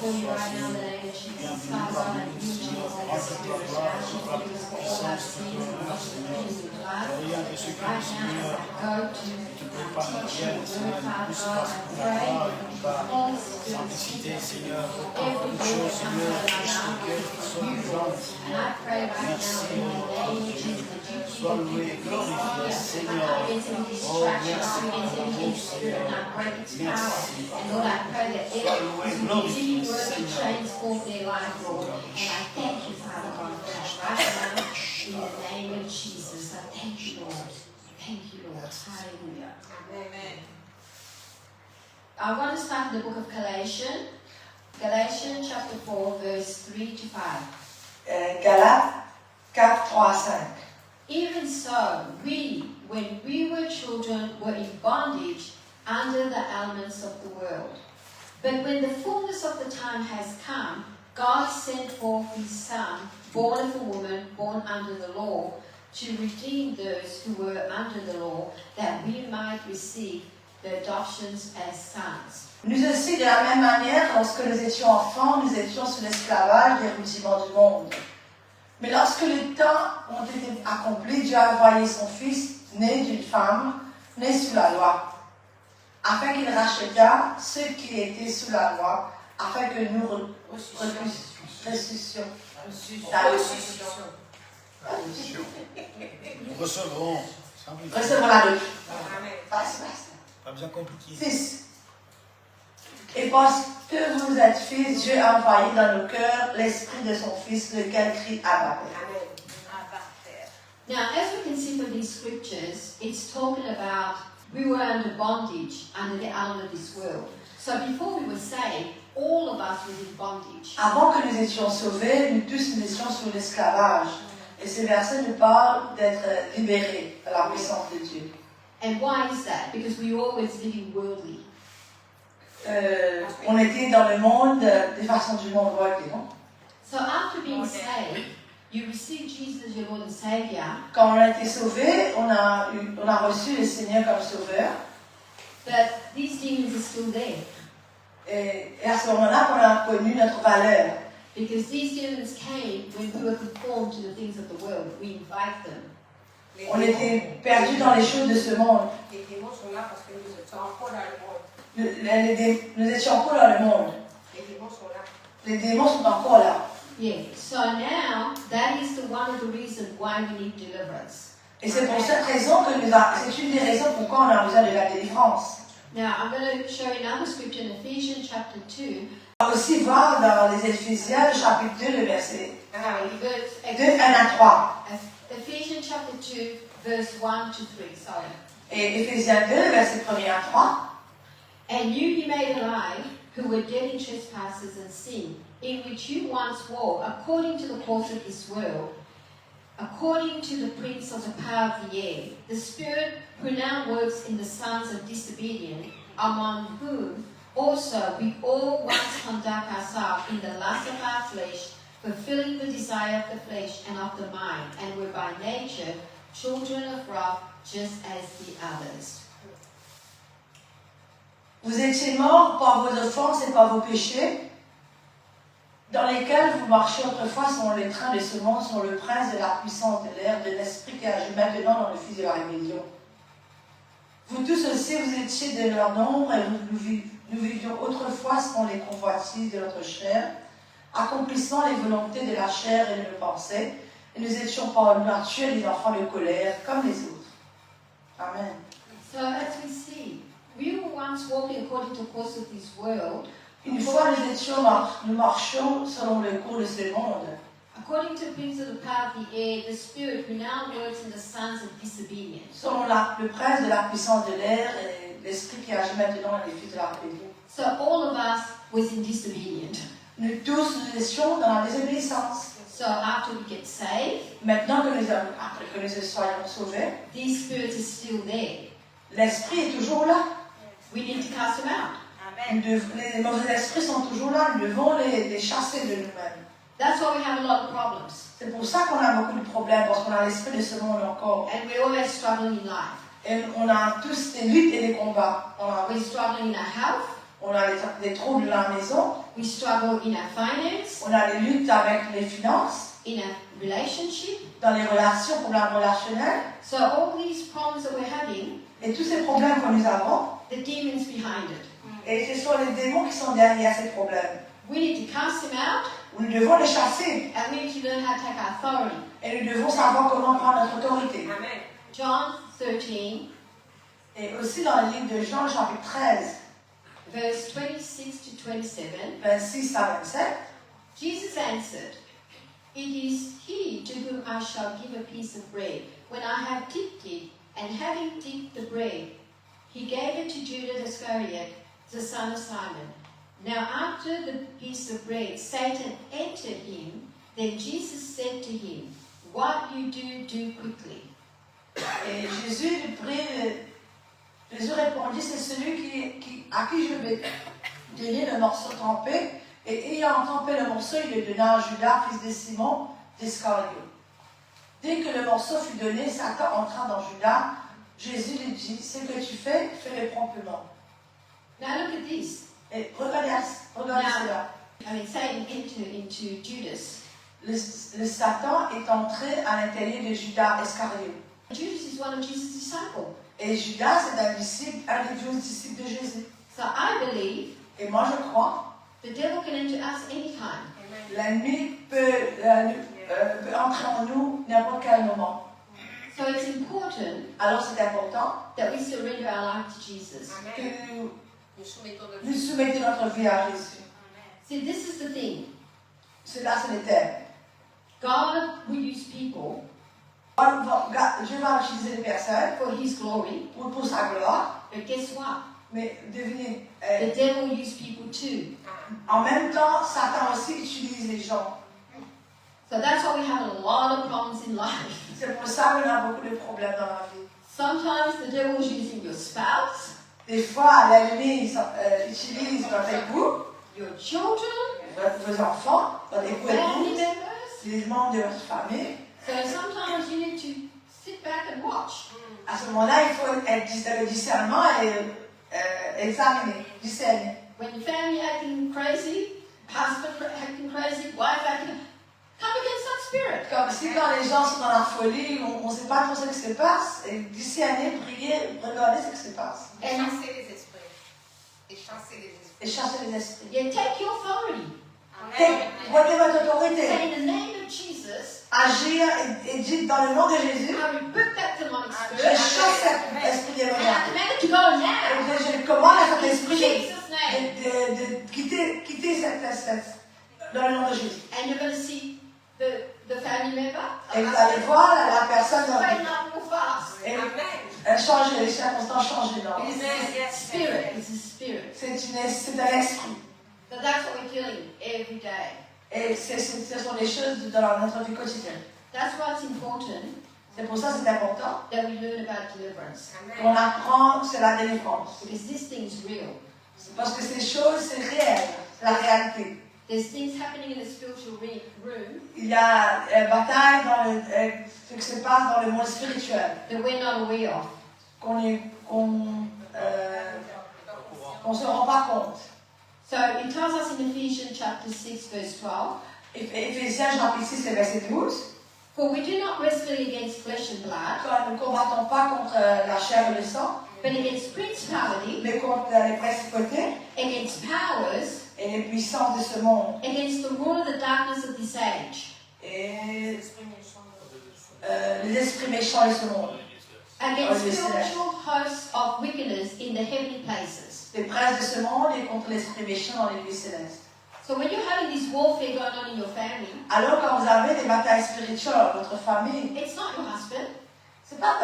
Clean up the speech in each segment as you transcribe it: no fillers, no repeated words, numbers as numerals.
before you right now in the name of Jesus. Father God, I thank you, Jesus, Holy Spirit. I ask you to forgive us for all our sins and wash us clean with your blood. And right now, as I go to teach your word, Father God, I pray that the Holy Spirit speaks to every word that comes out of my mouth is you, Lord. And I pray right now in the name of Jesus that you keep it fixed here. I come against any distraction, I come against any evil spirit, and I break its power. And Lord, I pray that every living word will transform their life, Lord. And I thank you, Father God, for that right now in the name of Jesus. I thank you, Lord. Thank you, Lord. Hallelujah. Amen. I want to start in the book of Galatians. Galatians chapter 4, verse 3 to 5. Galates 4, 3 à 5. Even so, we, when we were children, were in bondage under the elements of the world. But when the fullness of the time has come, God sent forth His Son, born of a woman, born under the law, to redeem those who were under the law, that we might receive the adoptions as sons. Nous aussi, de la même manière, lorsque nous étions enfants, nous étions sous l'esclavage des rudiments du monde. Mais lorsque les temps ont été accomplis, Dieu a envoyé son Fils, né d'une femme, né sous la loi, afin qu'il rachètât ceux qui étaient sous la loi, afin que nous ressuscitions. Nous recevrons. Recevrons la lutte. Pas bien compliqué. 6. Et parce que vous êtes fils, Dieu a envoyé dans nos cœurs l'esprit de son Fils, lequel crie Abba Père. Now, as we can see from these scriptures, it's talking about we were under bondage, under the element of this world. So before we were saved, all of us were in bondage. Avant que nous étions sauvés, nous tous nous étions sous l'esclavage. Et ces versets nous parlent d'être libérés par la puissance de Dieu. And why is that? Because we were always living worldly. On était dans le monde, des façons du monde worldly, non? So after being saved, you receive Jesus as your Lord and Savior. Quand on a été sauvés, on a reçu le Seigneur comme sauveur. But these demons are still there. Et à ce moment-là, on a connu notre valeur. Because these demons came when we were conformed to the things of the world. We invite them. On était perdus dans les choses de ce monde. Les démons sont là parce que nous étions encore dans le monde. Nous étions encore dans le monde. Les démons sont là. Les démons sont encore là. Yeah. So now that is one of the reasons why we need deliverance. Et c'est pour cette raison que c'est une des raisons pourquoi on a besoin de la délivrance. Now I'm going to show you another scripture in Ephesians chapter 2. On va aussi voir dans les Éphésiens, chapitre 2, le verset 2, 1 à 3. Ephesians chapter 2, verse 1 to 3. Sorry. Et Éphésiens 2, verset 1 à 3. And you he made alive, who were dead in trespasses and sin, in which you once walked, according to the course of this world, according to the prince of the power of the air, the spirit who now works in the sons of disobedience, among whom also we all once conduct ourselves in the lust of our flesh, fulfilling the desire of the flesh and of the mind, and were by nature children of wrath, just as the others. Vous étiez morts par vos offenses et par vos péchés, dans lesquels vous marchiez autrefois selon les trains de ce monde, selon le prince de la puissance de l'air, de l'esprit qui agit maintenant dans le fils de la rébellion. Vous tous aussi, vous étiez de leur nombre et nous vivions autrefois selon les convoitises de notre chair, accomplissant les volontés de la chair et de nos pensées, et nous étions par nature les enfants de colère, comme les autres. Amen. So as we see, we were once walking according to the course of this world. Une fois nous marchions selon le cours de ce monde. According to the prince of the power of the air, the spirit who now works in the sons of disobedience. Selon le prince de la puissance de l'air et l'esprit qui agit maintenant dans les fils de la rébellion. So all of us was in disobedience. Nous tous, nous étions dans la désobéissance. So after we get saved, Maintenant après que nous soyons sauvés, these spirits are still there. l'esprit est toujours là. We need to cast them out. Les mauvais esprits sont toujours là. Nous devons les chasser de nous-mêmes. That's why we have a lot of problems. C'est pour ça qu'on a beaucoup de problèmes, parce qu'on a l'esprit de ce monde encore. And we're always struggling in life. Et on a tous des luttes et des combats. We're struggling in our health. On a des troubles à la maison. We struggle in our finance, on a des luttes avec les finances, in our relationship. dans les relations, problèmes relationnels, So all these problems that we're having, et tous ces problèmes que nous avons, the demons behind it. et ce sont les démons qui sont derrière ces problèmes. We need to cast them out, Nous devons les chasser, and we need to learn how to take our authority. et nous devons savoir comment prendre notre autorité. Amen. John 13, Et aussi dans le livre de Jean, chapitre 13, verse 26 to 27, 26 à 27, Jesus answered, "It is he to whom I shall give a piece of bread. When I have dipped it, and having dipped the bread, he gave it to Judas Iscariot, the son of Simon. Now after the piece of bread, Satan entered him. Then Jesus said to him, What you do quickly." et Jésus répondit, c'est celui à qui je vais donner le morceau trempé, et ayant trempé le morceau, il le donna à Judas, fils de Simon d'Iscariot. Dès que le morceau fut donné, Satan entra dans Judas. Jésus lui dit, ce que tu fais, fais-le promptement. Now look at this. Et regardez cela. I mean, Satan entered into Judas. Le Satan est entré à l'intérieur de Judas Iscariot. Judas is one of Jesus' disciples. Et Judas est un des 12 disciples de Jésus. So I believe Et moi je crois, the devil can enter us anytime. l'ennemi peut entrer en nous n'importe quel moment. So it's important Alors c'est important that we surrender our life to Jesus. que Amen. Nous soumettons notre nous vie. soumettons notre vie à Jésus. See, this is the thing. Cela c'est le thème. God will use people Dieu va utiliser les personnes for His glory, pour sa gloire, but guess what? mais devinez, The devil will use people too. en même temps, Satan aussi utilise les gens. So that's why we have a lot of problems in life. C'est pour ça qu'on a beaucoup de problèmes dans la vie. Sometimes the devil is using your spouse, Des fois, l'ennemi utilise votre époux, your children, vos enfants, votre époux family épouse, members. les membres de votre famille. So sometimes you need to sit back and watch. À ce moment-là, il faut être le discernement et examiner, discerner. When your family acting crazy, husband acting crazy, wife acting, come against that spirit. Comme si quand les gens sont dans la folie, on ne sait pas trop ce qui se passe, et discerner, prier, regarder ce qui se passe. Et chasser les esprits. Et chasser les esprits. Et chasser les esprits. Yeah, take your authority. Prenez votre autorité. Say in the name of Jesus, Agir et dites dans le nom de Jésus, I rebuke that demonic je spirit. chasse cet esprit And I démoniaque. command it to go now. Et je commande à cet In esprit Jesus' name. de quitter cette espèce dans le nom de Jésus. And you're going to see the family member. Et vous allez voir la personne Straighten up real fast. et Amen. changer, les circonstances changent. It's a spirit. It's a spirit. C'est un esprit. So that's what we're dealing with every day. Et ce sont des choses dans notre vie quotidienne. That's why it's important C'est pour ça que c'est important that we learn about deliverance. qu'on apprend sur la délivrance. Because this thing's real. Parce que ces choses, c'est réel, c'est la réalité. There's things happening in the spiritual room Il y a une bataille dans ce qui se passe dans le monde spirituel that we're not aware of. qu'on se rend pas compte. So it tells us in Ephesians chapter 6 verse 12, Éphésiens chapitre 6, verset 12. For we do not wrestle against flesh and blood, Nous ne combattons pas contre la chair et le sang, but against principality, mais contre les principautés against powers, et les puissances de ce monde. against the rule of the darkness of this age, Et les esprits méchants de ce monde. against yes, spiritual hosts of wickedness in the heavenly places. Les princes de ce monde et contre l'esprit méchant dans les lieux célestes. So when you're having this warfare going on in your family, Alors quand vous avez des batailles spirituelles dans votre famille, it's not your husband, c'est pas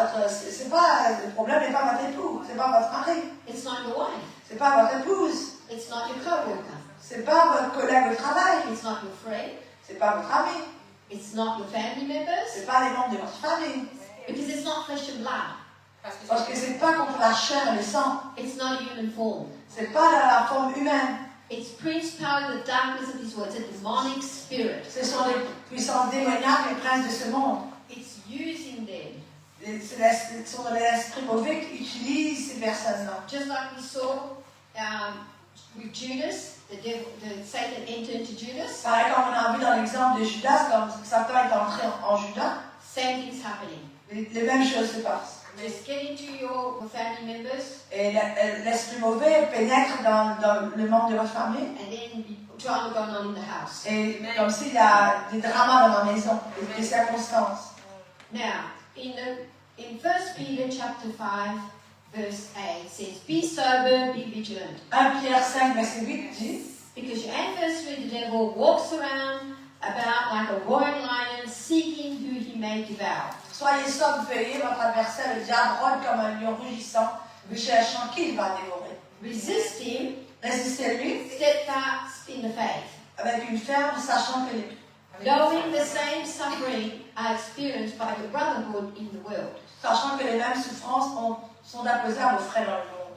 le problème n'est pas votre époux, c'est pas votre mari, it's not your wife, c'est pas votre épouse, it's not your co-worker, c'est pas votre collègue de travail, it's not your friend, c'est pas votre ami, it's not your family members, c'est pas les membres de votre famille, because it's not flesh and blood. parce que c'est pas contre la chair et le sang, It's not human form. c'est pas dans la forme humaine, It's principality, the darkness of this world. It's a demonic spirit. ce sont les puissances démoniaques, les princes de ce monde. It's using them. Ce sont les esprits mauvais qui utilisent ces personnes-là. Just like we saw with Judas, the Satan entered into Judas. Pareil comme on a vu dans l'exemple de Judas, quand Satan est entré en Judas, Same thing's happening. les mêmes choses se passent. Just get into your family members Et l'esprit mauvais pénètre dans le membre de votre famille. and then drama going on in the house. Et comme s'il y a des dramas dans la maison, des circonstances. Now, in 1 Peter chapter 5, verse 8 says, "Be sober, be vigilant, 1 Pierre 5, verset 8 dit, because your adversary, the devil, walks around about like a roaring lion, seeking who he may devour." soyez sobre, veillez, votre adversaire, le diable, rôde comme un lion rugissant, cherchant qui il va dévorer. Resist him, Résistez-lui steadfast in the faith, avec une ferme, sachant que knowing the same suffering are experienced by the brotherhood in the world. les mêmes souffrances sont d'imposer à vos frères dans le monde.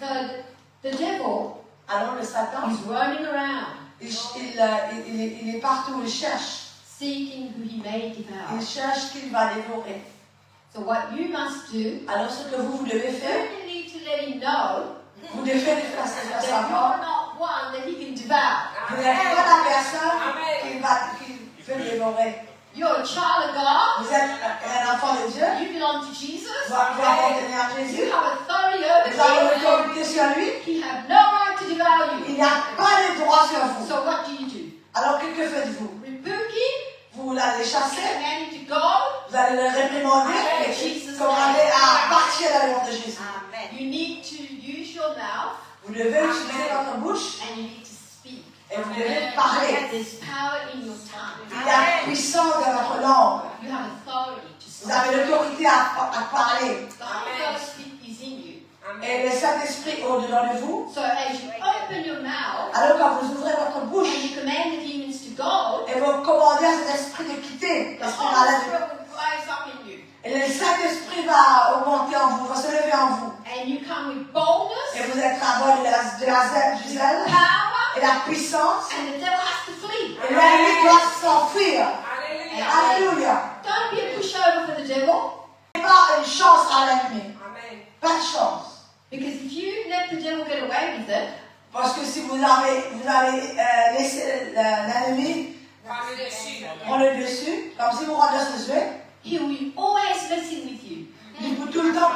So the devil Alors le Satan, is roaming around, il est partout, il cherche. seeking who he may devour. Il cherche qui il va dévorer. So what you must do, Alors ce que vous devez faire, you need to let him know vous devez lui faire that savoir, you're not one that he can devour. vous n'êtes pas la personne qui veut dévorer. You're a child of God. Vous êtes un enfant de Dieu, You belong to Jesus. vous appartenez à Jésus, You have authority over vous avez him. l'autorité sur lui, He has no right to devour you. il n'a pas de droit sur vous. So what do you do? Alors que faites-vous? Rebuke him, Vous l'allez chasser, command him to go. vous allez le réprimander et commander à partir de la mort de Jésus. You need to use your mouth Vous devez utiliser votre bouche and you need to speak. et vous devez parler. There's power in your tongue. Il y a puissance dans votre langue. You have authority to Vous speak. avez l'autorité à parler. The Holy Ghost is in you. Et le Saint-Esprit est au-dedans de vous. So as you open your mouth Alors quand vous ouvrez votre and bouche you command the demons to go, et vous commandez à cet esprit de quitter, the l'esprit Holy malade, Spirit will rise up in you. et le Saint-Esprit va augmenter en vous, va se lever en vous. And you come with boldness, Et vous êtes à bord du zèle power, et la puissance. and the devil has to flee. Et l'ennemi doit s'enfuir. Alléluia. Alléluia. Don't be a pushover for the devil, Pas une chance à l'ennemi. Amen. Pas de chance. because if you let the devil get away with it, Parce que si vous avez laissé l'ennemi Prends le dessus. prendre le dessus, comme si vous rentrez ce jeu, he will always messing with you. il peut tout le temps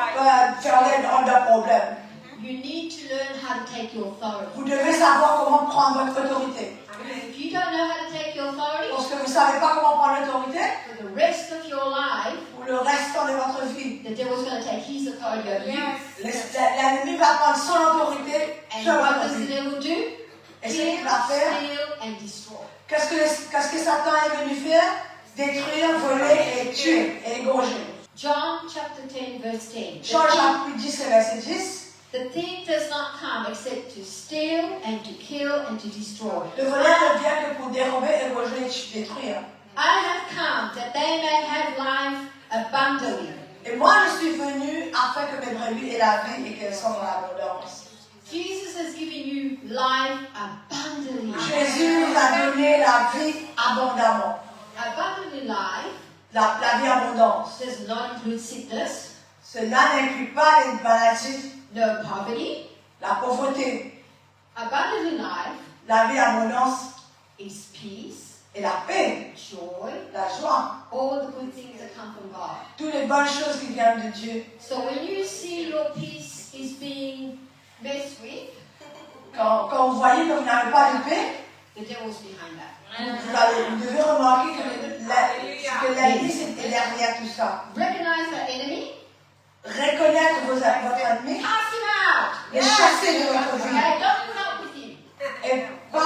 faire un problème. You need to learn how to take your authority. Vous devez savoir comment prendre votre autorité. Because if you don't know how to take your authority, Parce que vous ne savez pas comment prendre l'autorité, for the rest of your life, pour le restant de votre vie, the devil's going to take his authority over you. l'ennemi va prendre son autorité And sur what votre does the vie. devil do? Et ce Kill, qu'il va faire, steal, and destroy. qu'est-ce que Satan est venu faire? Détruire, voler et tuer et égorger. John chapter 10, verse 10. Jean chapitre 10, verset 10. The thief does not come except to steal and to kill and to destroy. Le voleur ne vient que pour dérober, égorger et détruire. I have come that they may have life abundantly. Et moi, je suis venu afin que mes brebis aient la vie et qu'elles soient dans l'abondance. Jesus has given you life abundantly. Jésus nous a donné la vie abondamment. Abundantly life La vie abondance. does not include sickness, Cela n'inclut pas les maladies, no poverty. la pauvreté. Abundantly life La vie abondance is peace, et la paix, joy, la joie. all the good things that come from God. Toutes les bonnes choses qui viennent de Dieu. So when you see your peace is being messed with, Quand vous voyez que vous n'avez pas de paix, the devil's behind that. vous devez remarquer que l'ennemi c'est derrière tout ça. Recognize that enemy, Reconnaître votre ennemi cast him out. et chasser de votre vie. Okay, don't put up with him. Et pas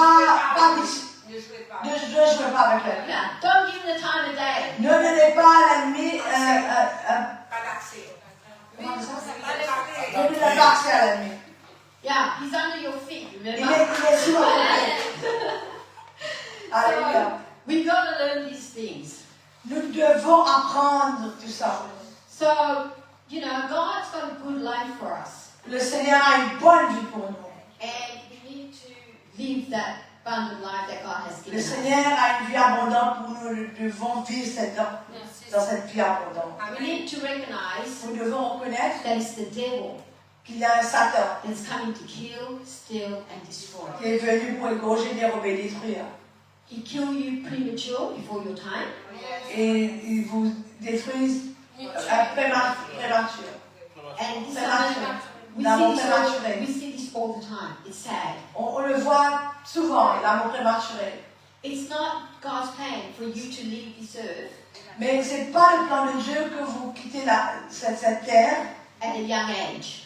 Ne jouez pas. ne jouez pas avec l'ennemi. Yeah, don't give him the time of day. Ne donnez pas à l'ennemi Pas d'accès. comment on dit ça? Pas d'accès. Donnez pas accès à l'ennemi. Yeah, he's under your feet, Il remember? est sous votre pied. Alléluia. So, we've got to learn these things. Nous devons apprendre tout ça. So, you know, God's got a good life for us. Le Seigneur a une bonne vie pour nous. And we need to live that abundant life that God has Le given us. Seigneur a une vie abondante pour nous. Nous devons vivre dans cette vie abondante. We need to recognize Nous devons reconnaître that it's the devil qu'il y a un Satan that's coming to kill, steal, and destroy. qui est venu pour égorger, dérober, détruire. He kill you premature before your time. Et ils vous détruisent prématuré. And this Prématuré. we L'amour see, prématuré. we see this all the time. It's sad. On le voit souvent, l'amour prématuré. It's not God's plan for you to leave this earth Mais ce n'est pas le plan de Dieu que vous quittez cette terre at a young age.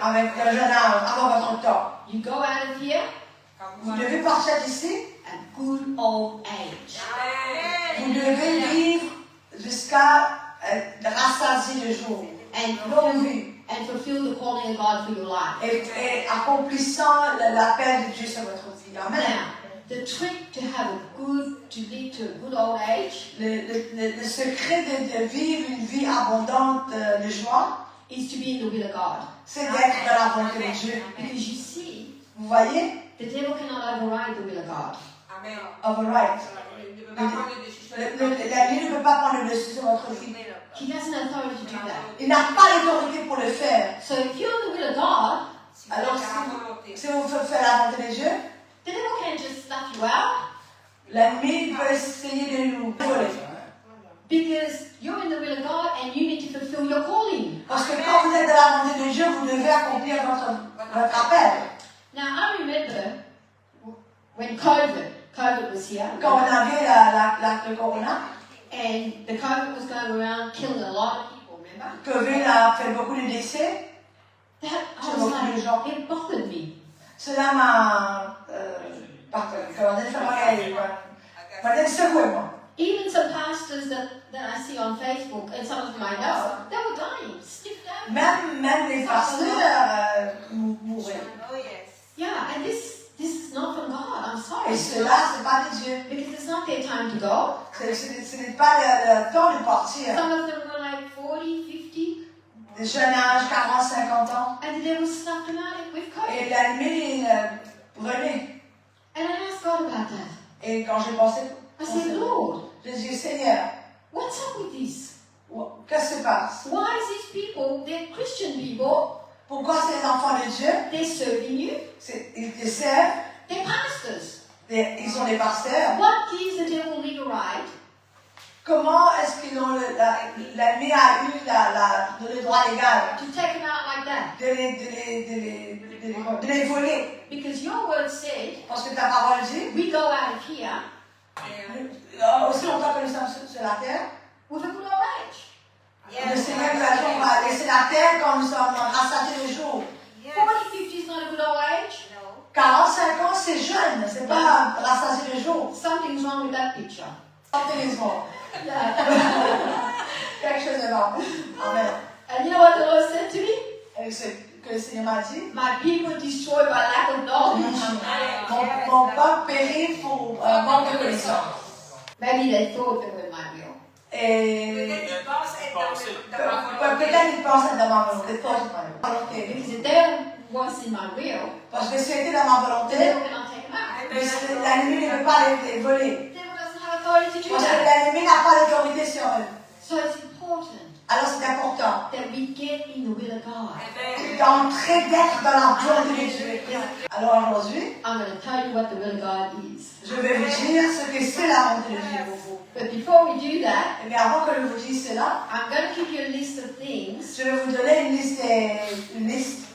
avec un jeune âge, avant votre temps. You go out of here Vous devez partir d'ici. at good old age. Vous devez vivre jusqu'à rassasier le jour. Longue vie. And fulfill the calling of God for your life. Et accomplissant l'appel de Dieu sur votre vie. Amen. Now, the trick to have a good, to lead to a good old age Le secret de vivre une vie abondante de joie, is to be in the will of God. c'est d'être dans la volonté de Dieu. Because you see, Vous voyez? the devil cannot override the will of God. Amen. Override. Ne peut pas prendre les décisions. L'ennemi ne peut pas prendre le dessus sur votre vie. He has an authority to do that. Il n'a pas l'autorité pour le faire. So if you're in the will of God, Alors, si vous faites la volonté de Dieu, the devil can't just snuff you out l'ennemi peut essayer de nous voler. because you're in the will of God and you need to fulfill your calling. Parce que quand vous êtes dans la volonté de Dieu, vous devez accomplir votre appel. Now, I remember when COVID was here, Quand on avait le corona, and the COVID was going around killing a lot of people, remember? Covid a fait beaucoup de décès. That, I was like, it bothered me. Cela m'a secoué, moi. Even some pastors that I see on Facebook, and some of them I know, they were dying, sniffed out. Même les pasteurs mouraient. Oh, yes. Yeah, and this is not from God, I'm sorry. Et cela, ce n'est pas de Dieu. Because it's not their time to go. Ce n'est pas le temps de partir. Some of them were like 40, 50, Des jeunes âges, 40, 50 ans. and the devil snuffed them out with Et COVID. l'ennemi prenait. And I asked God about that. Et quand j'ai pensé, I said, Lord, j'ai dit, Seigneur, what's up with this? qu'est-ce qui se passe? Why is these people, they're Christian people, Pourquoi ces enfants de Dieu, they're serving you, ils te servent, they're pastors. ils sont des pasteurs. What gives the devil legal right Comment est-ce qu'ils ont l'ennemi a eu le droit légal to take them out like that? de les voler? Because your word said, Parce que ta parole dit, we go out of here aussi longtemps que nous sommes sur la terre, with a good old age. le Seigneur nous a dit qu'on va laisser la terre quand nous sommes rassasiés le jour. 40, 50 is not a good old age. 45 ans, c'est jeune, c'est pas rassasié le jour. Something's wrong with that picture. Spontanément. Quelque chose de bon. Amen. And you know what the Lord said to me? Et ce que le Seigneur m'a dit, My people destroyed by lack of knowledge. mon peuple périt pour manque de connaissance. Maybe they thought they were in my will. Et Peut-être qu'ils pensent être dans ma volonté. peut-être ils pensent être dans ma volonté, pas dans ma volonté. Because if they was in my will, Parce que si c'était dans ma the volonté, devil cannot take them out. l'ennemi ne peut pas les voler. The devil doesn't have authority to do Parce que that. l'ennemi n'a pas d'autorité sur eux. So it's important Alors c'est important that we get in the will of God. Amen. d'entrer, d'être dans la volonté de Dieu. Alors aujourd'hui, I'm going to tell you what the will of God is. je vais vous dire ce que c'est la volonté de Dieu pour vous. But before we do that, Mais avant que je vous dise cela, I'm going to give you a list of things je vais vous donner une liste.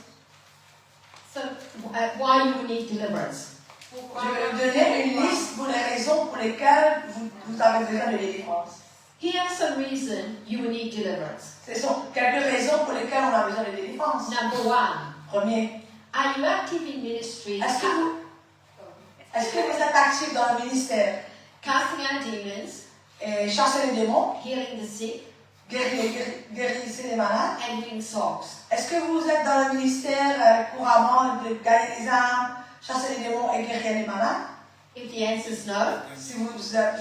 so, why you need deliverance. Je vais vous donner une liste pour les raisons pour lesquelles vous avez besoin de délivrance. Here are some reasons you will need deliverance. Ce sont quelques raisons pour lesquelles on a besoin de délivrance. Number one, Premier, are you active in ministry? est-ce que vous êtes actif dans le ministère Casting out demons, et chasser les démons, healing the sick, guérissez les malades? and winning souls. Est-ce que vous êtes dans le ministère couramment de gagner les âmes, chasser les démons et guérir les malades? If the answer is no, Si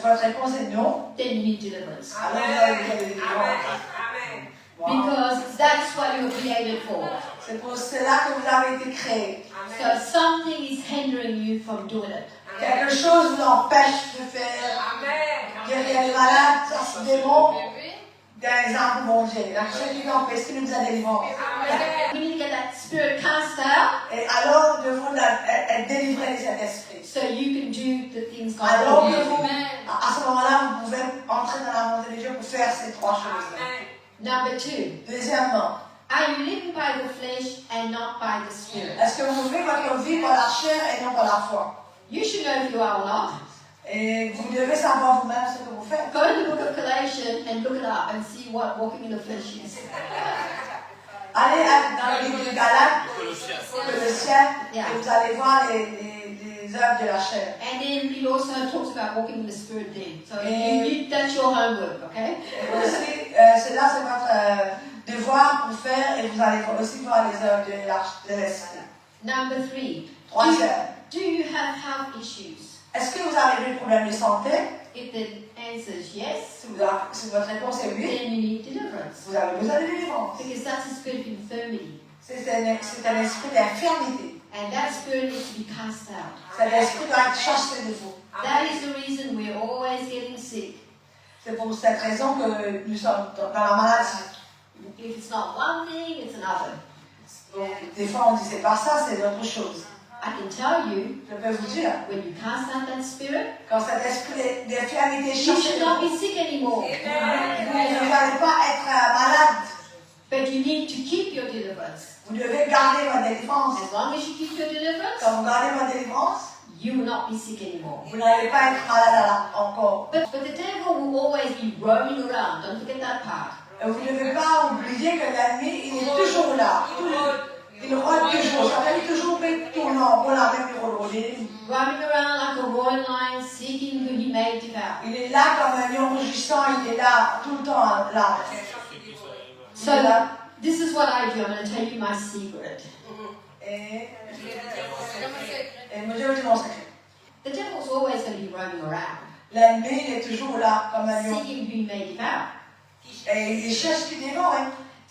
votre réponse est non, then you need deliverance. alors vous avez besoin de Amen. délivrance. Amen. Wow. Because that's what you were created for. C'est pour cela que vous avez été créé. So something is hindering you from doing it. Quelque chose vous empêche de faire Amen. guérir les malades, chasser les démons, 15 ans pour manger. La chose qui empêche, qui nous a délivrés. We need to get that spirit cast out Et alors, nous devons être délivrés de cet esprit. so you can do the things God Alors wants que you to vous, do. à ce moment-là, vous pouvez entrer dans la volonté de Dieu pour faire ces trois choses. Number 2, Deuxièmement, are you living by the flesh and not by the spirit? est-ce que vous vivez votre vie par la chair et non par la foi? You should know if you are or not. Et vous devez savoir vous-même ce que vous faites. Go to the book of Galatians and look it up and see what walking in the flesh is. Allez dans le livre de Galates, Colossiens, et vous allez voir les œuvres de la chair. And then he also talks about walking in the spirit then. So that's your homework, okay? Et aussi, cela c'est votre devoir pour faire, et vous allez aussi voir les œuvres de l'esprit. Number 3. Troisième, Do you have health issues? est-ce que vous avez des problèmes de santé? If the answer is yes, Si votre réponse est oui, then you need deliverance. vous avez besoin de délivrance. Because that's a spirit of infirmity. C'est un esprit d'infirmité. And that spirit needs to be cast out. Cet esprit doit être chassé de vous. That is the reason we're always getting sick. C'est pour cette raison que nous sommes dans la maladie. If it's not one thing, it's another. Des fois, on dit c'est pas ça, c'est autre chose. I can tell you, Je peux vous dire, when you cast out that spirit, quand cet esprit d'infirmité est you chassé should de not vous, be sick anymore. vous n'allez pas être malade. But you need to keep your deliverance. Vous devez garder votre délivrance. As long as you keep your deliverance, Quand vous gardez votre délivrance, you will not be sick anymore. vous n'allez pas être malade encore. But the devil will always be roaming around. Don't forget that part. Et vous ne devez pas oublier que l'ennemi, il est toujours là. Il rôde toujours. Ça veut dire toujours tournant pour la même rôle. Roaming around like a roaring lion, seeking who he may devour. Il est là comme un lion rugissant, il est là tout le temps là. So this is what I do. I'm going to tell you my secret. Et moi je vous dis mon secret. The devil's always going to be roaming around, L'ennemi, il est toujours là comme un lion. seeking who he may devour. Et il cherche qui dévore.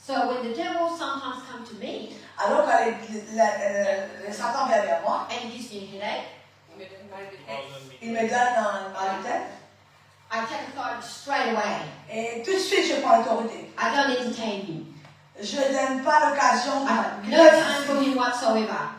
So when the devil sometimes comes to me Alors que le Satan vient vers moi, and gives me a headache, il me donne un mal de tête. I take authority straight away. Et tout de suite, je prends l'autorité. I don't entertain him. Je ne donne pas l'occasion. I have no time for him whatsoever.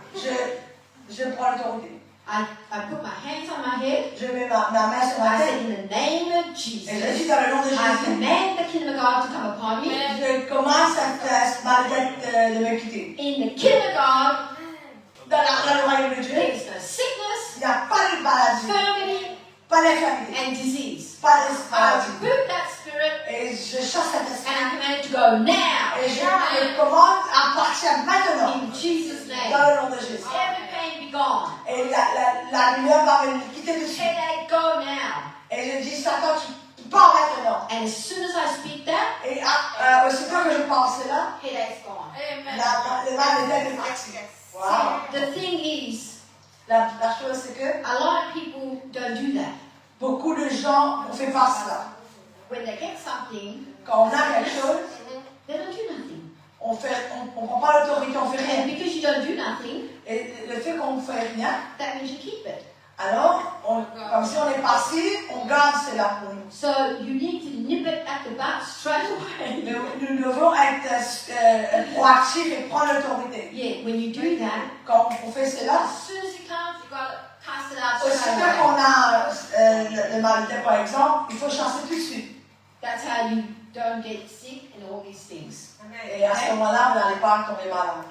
Je prends l'autorité. I put my hands on my head. Je mets ma main sur ma I tête. said, in the name of Et je Jesus, dis dans le nom de I Jésus, command the kingdom of God to come upon me. je commence cette maladie de me quitter. In the kingdom of God, Dans le royaume de Dieu, there is no sickness, il n'y a pas de maladie, infirmity, pas d'infirmité, and disease. pas de I maladie. rebuke that spirit Et je chasse cet and esprit. I command it to go now. Et je commande à partir maintenant, In Jesus' name. dans le nom de Jésus. Every pain be gone. Et la lumière va me quitter tout de suite. Headache, go now. Et je dis, Satan, tu pars maintenant. And as soon as I speak that, Et aussitôt que je pense cela, headache's gone. le mal de tête est parti. Wow. The thing is, La chose, c'est que a lot of people don't do that. beaucoup de gens ne font pas cela. When they get something, Quand on a quelque chose, they don't do nothing. on prend pas l'autorité, on fait And rien. because you don't do nothing, Et le fait qu'on ne fait rien, that means you keep it. alors, comme si on est passif, on garde cela pour nous. So you need to nip it at the butt straight away. Nous devons être proactifs et prendre l'autorité. Yeah, when you do that, Quand on fait cela, as soon as it comes, you got to cast it out straight aussitôt away. qu'on a le mal de tête, par exemple, il faut chasser tout de suite. That's how you don't get sick and all these things. Et à ce moment-là, vous n'allez pas tomber malade.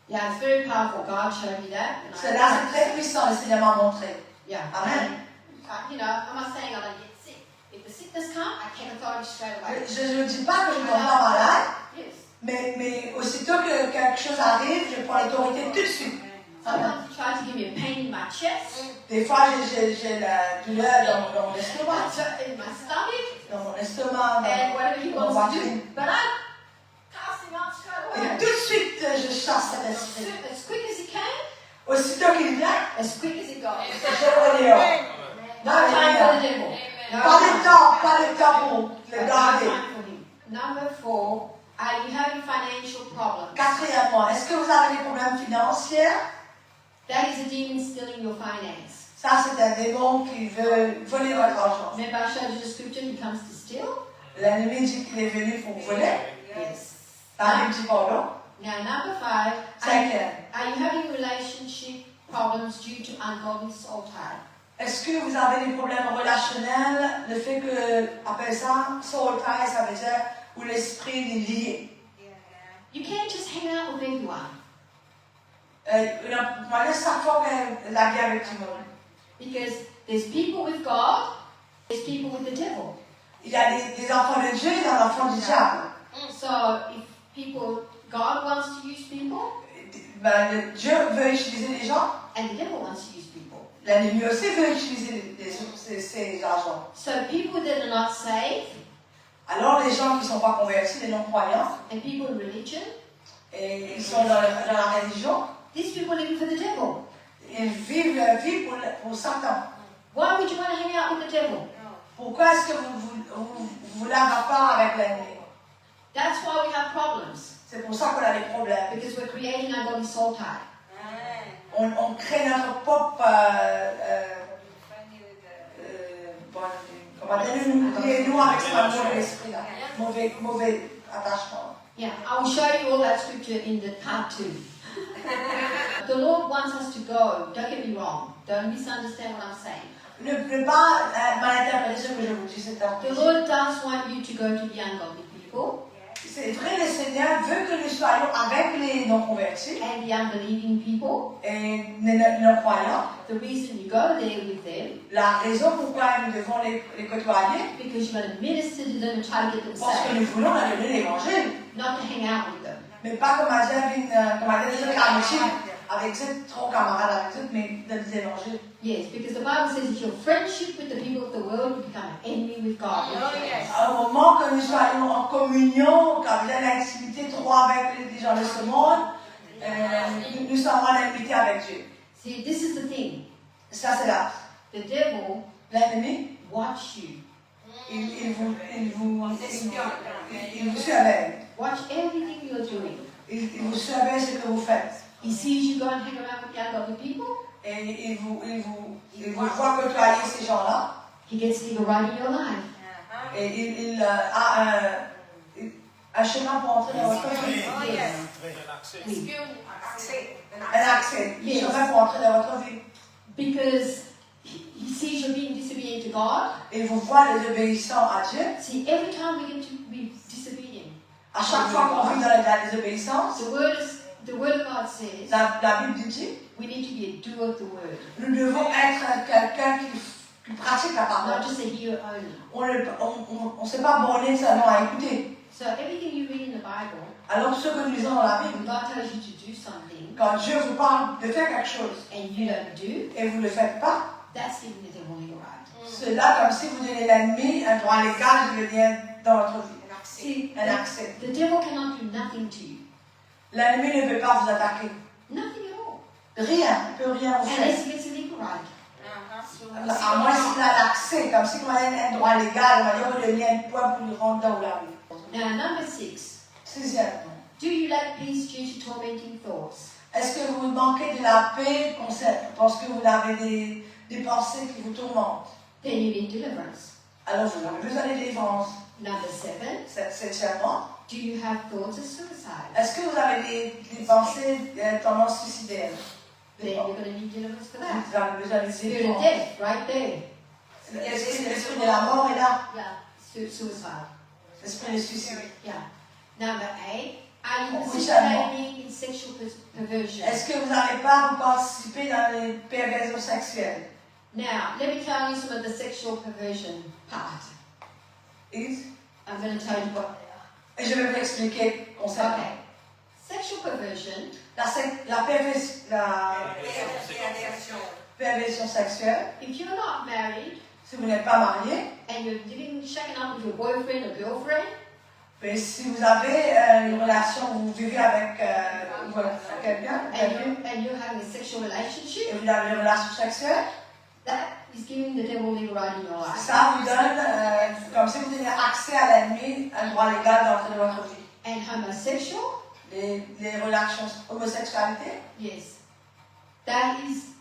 Yeah, it's very powerful. God showed me that. And Cela, c'est très puissant, le Seigneur m'a montré. Yeah. Amen. You know, I'm not saying I don't get sick. If the sickness comes, I take authority straight away. Je ne dis pas que je ne tombe pas malade, Yes. mais aussitôt que quelque chose arrive, je prends l'autorité tout de suite. Sometimes it tries to give me a pain in my chest, Des fois, j'ai la douleur dans mon estomac, in my stomach, dans mon estomac, and whatever he dans mon wants to poitrine. do. But I cast him out straight Et away. tout de suite, je chasse cet esprit. As quick as he came, Aussitôt qu'il vient, as quick as he goes. je le dehors. No time for the devil. No Pas de time. temps, pas de temps pour le No garder. time for him. Number 4, are you having financial problems? Quatrièmement, est-ce que vous avez des problèmes financiers? That is a demon stealing your finance. Ça, c'est un démon qui veut voler votre argent. Remember I showed you the scripture, he comes to steal? L'ennemi dit qu'il est venu pour voler. Yes. La Bible dit pardon. Now, number 5. Cinquième. Are you having relationship problems due to ungodly soul tie? Est-ce que vous avez des problèmes relationnels? Le fait que, appelle ça, soul tie, ça veut dire où l'esprit est lié. You can't just hang out with everyone. Moi, chaque fois que la vie avec tout le monde. Because there's people with God, there's people with the devil. Il y a des enfants de Dieu et des enfants du diable. So if people, God wants to use people, Ben, Dieu veut utiliser les gens. and the devil wants to use people. L'ennemi aussi veut utiliser ces agents. So people that are not saved, Alors, les gens qui ne sont pas convertis, les non-croyants, and people in religion, et ils sont dans la religion, these people live for the devil. ils vivent leur vie pour Satan. Why would you want to hang out with the devil? Pourquoi est-ce que vous voulez avoir part avec l'ennemi? That's why we have problems. C'est pour ça qu'on a des problèmes. Because we're creating ungodly soul tie. On crée notre propre... comment dire, nous avec ce mauvais esprit là. Mauvais attachement. Yeah, I will show you all that scripture in the part 2. The Lord wants us to go. Don't get me wrong. Don't misunderstand what I'm saying. Ne pas mal interpréter ce que je vous dis, c'est un The Lord does want you to go to the ungodly people C'est vrai, le Seigneur veut que nous soyons avec les non-convertis and the unbelieving people. et les non-croyants. The reason you go there with them, La raison pourquoi nous devons les côtoyer, because you're going to minister to them and try to get them parce que saved, nous voulons leur donner l'évangile. not to hang out with them. Mais pas comme à dire des amitiés avec eux, trop camarades avec eux, mais de l'évangile. Yes, because the Bible says that your friendship with the people of the world will become an enemy with God. À un moment que nous soyons en communion, quand il y a l'intimité trop avec les gens de ce monde, nous sommes en intimité avec Dieu. See, this is the thing. Ça, c'est là. The devil L'ennemi, watch you. il vous surveille. Watch everything you're doing. Il vous surveille ce que vous faites. He sees you go and hang around with the ungodly people. Et il vous voit côtoyer ces gens-là. He gets legal right in your life. Et il a un chemin pour entrer dans votre vie. Oui. Un accès. Un chemin pour entrer dans votre vie. Because he sees you being disobedient to God. Et il vous voit désobéissant à Dieu. See, every time we get to be disobedient, À chaque fois qu'on vit dans la désobéissance, the word of God says la Bible dit, we need to be a doer of the word, nous devons être quelqu'un qui pratique la parole. not just a hearer only. On ne s'est pas borné seulement à écouter. So everything you read in the Bible, Alors ce que nous lisons dans la Bible, when God tells you to do something quand Dieu vous parle de faire quelque chose and you don't do, et vous ne le faites pas, that's giving the devil legal right. c'est là comme si vous donnez l'ennemi un droit légal de venir dans votre vie. See, Un accès. the devil cannot do nothing to you. L'ennemi ne peut pas vous attaquer. Nothing at all. Rien, il ne peut rien vous faire. Unless he gets a legal right. À moins qu'il a l'accès, comme si on avait un droit légal, on va dire, vous devenez un point pour nous rendre dans la vie. Now, number 6. Sixièmement. Do you lack peace due to tormenting thoughts? Est-ce que vous manquez de la paix parce que vous avez des pensées qui vous tourmentent? Then you need deliverance. Alors vous avez besoin de défense. Number 7. Septièmement. Do you have thoughts of suicide? Est-ce que vous avez des pensées tendance suicidaire? Then you're going to need deliverance for that. Vous avez besoin de Spirit of défense. death, right there. L'esprit de la mort est là. Yeah, suicide. L'esprit de suicide. Yeah. Number 8. Are you Oui, participating in sexual perversion? Est-ce que vous n'avez pas participé dans les perversions sexuelles? Now, let me tell you some of the sexual perversion part. I'm going to tell you what they Et je vais vous expliquer are. concernant. Okay. Sexual perversion La perversion sexuelle, if you're not married si vous n'êtes pas marié, and you're living, shacking up with your boyfriend or girlfriend, mais si vous avez une relation, vous vivez avec quelqu'un, and you're having a sexual et relationship, vous avez une relation sexuelle, that is giving the devil legal right in your life. ça vous donne, comme si vous donniez accès à l'ennemi, un droit légal d'entrer dans votre vie. And homosexual, Les relations homosexualité, yes, that is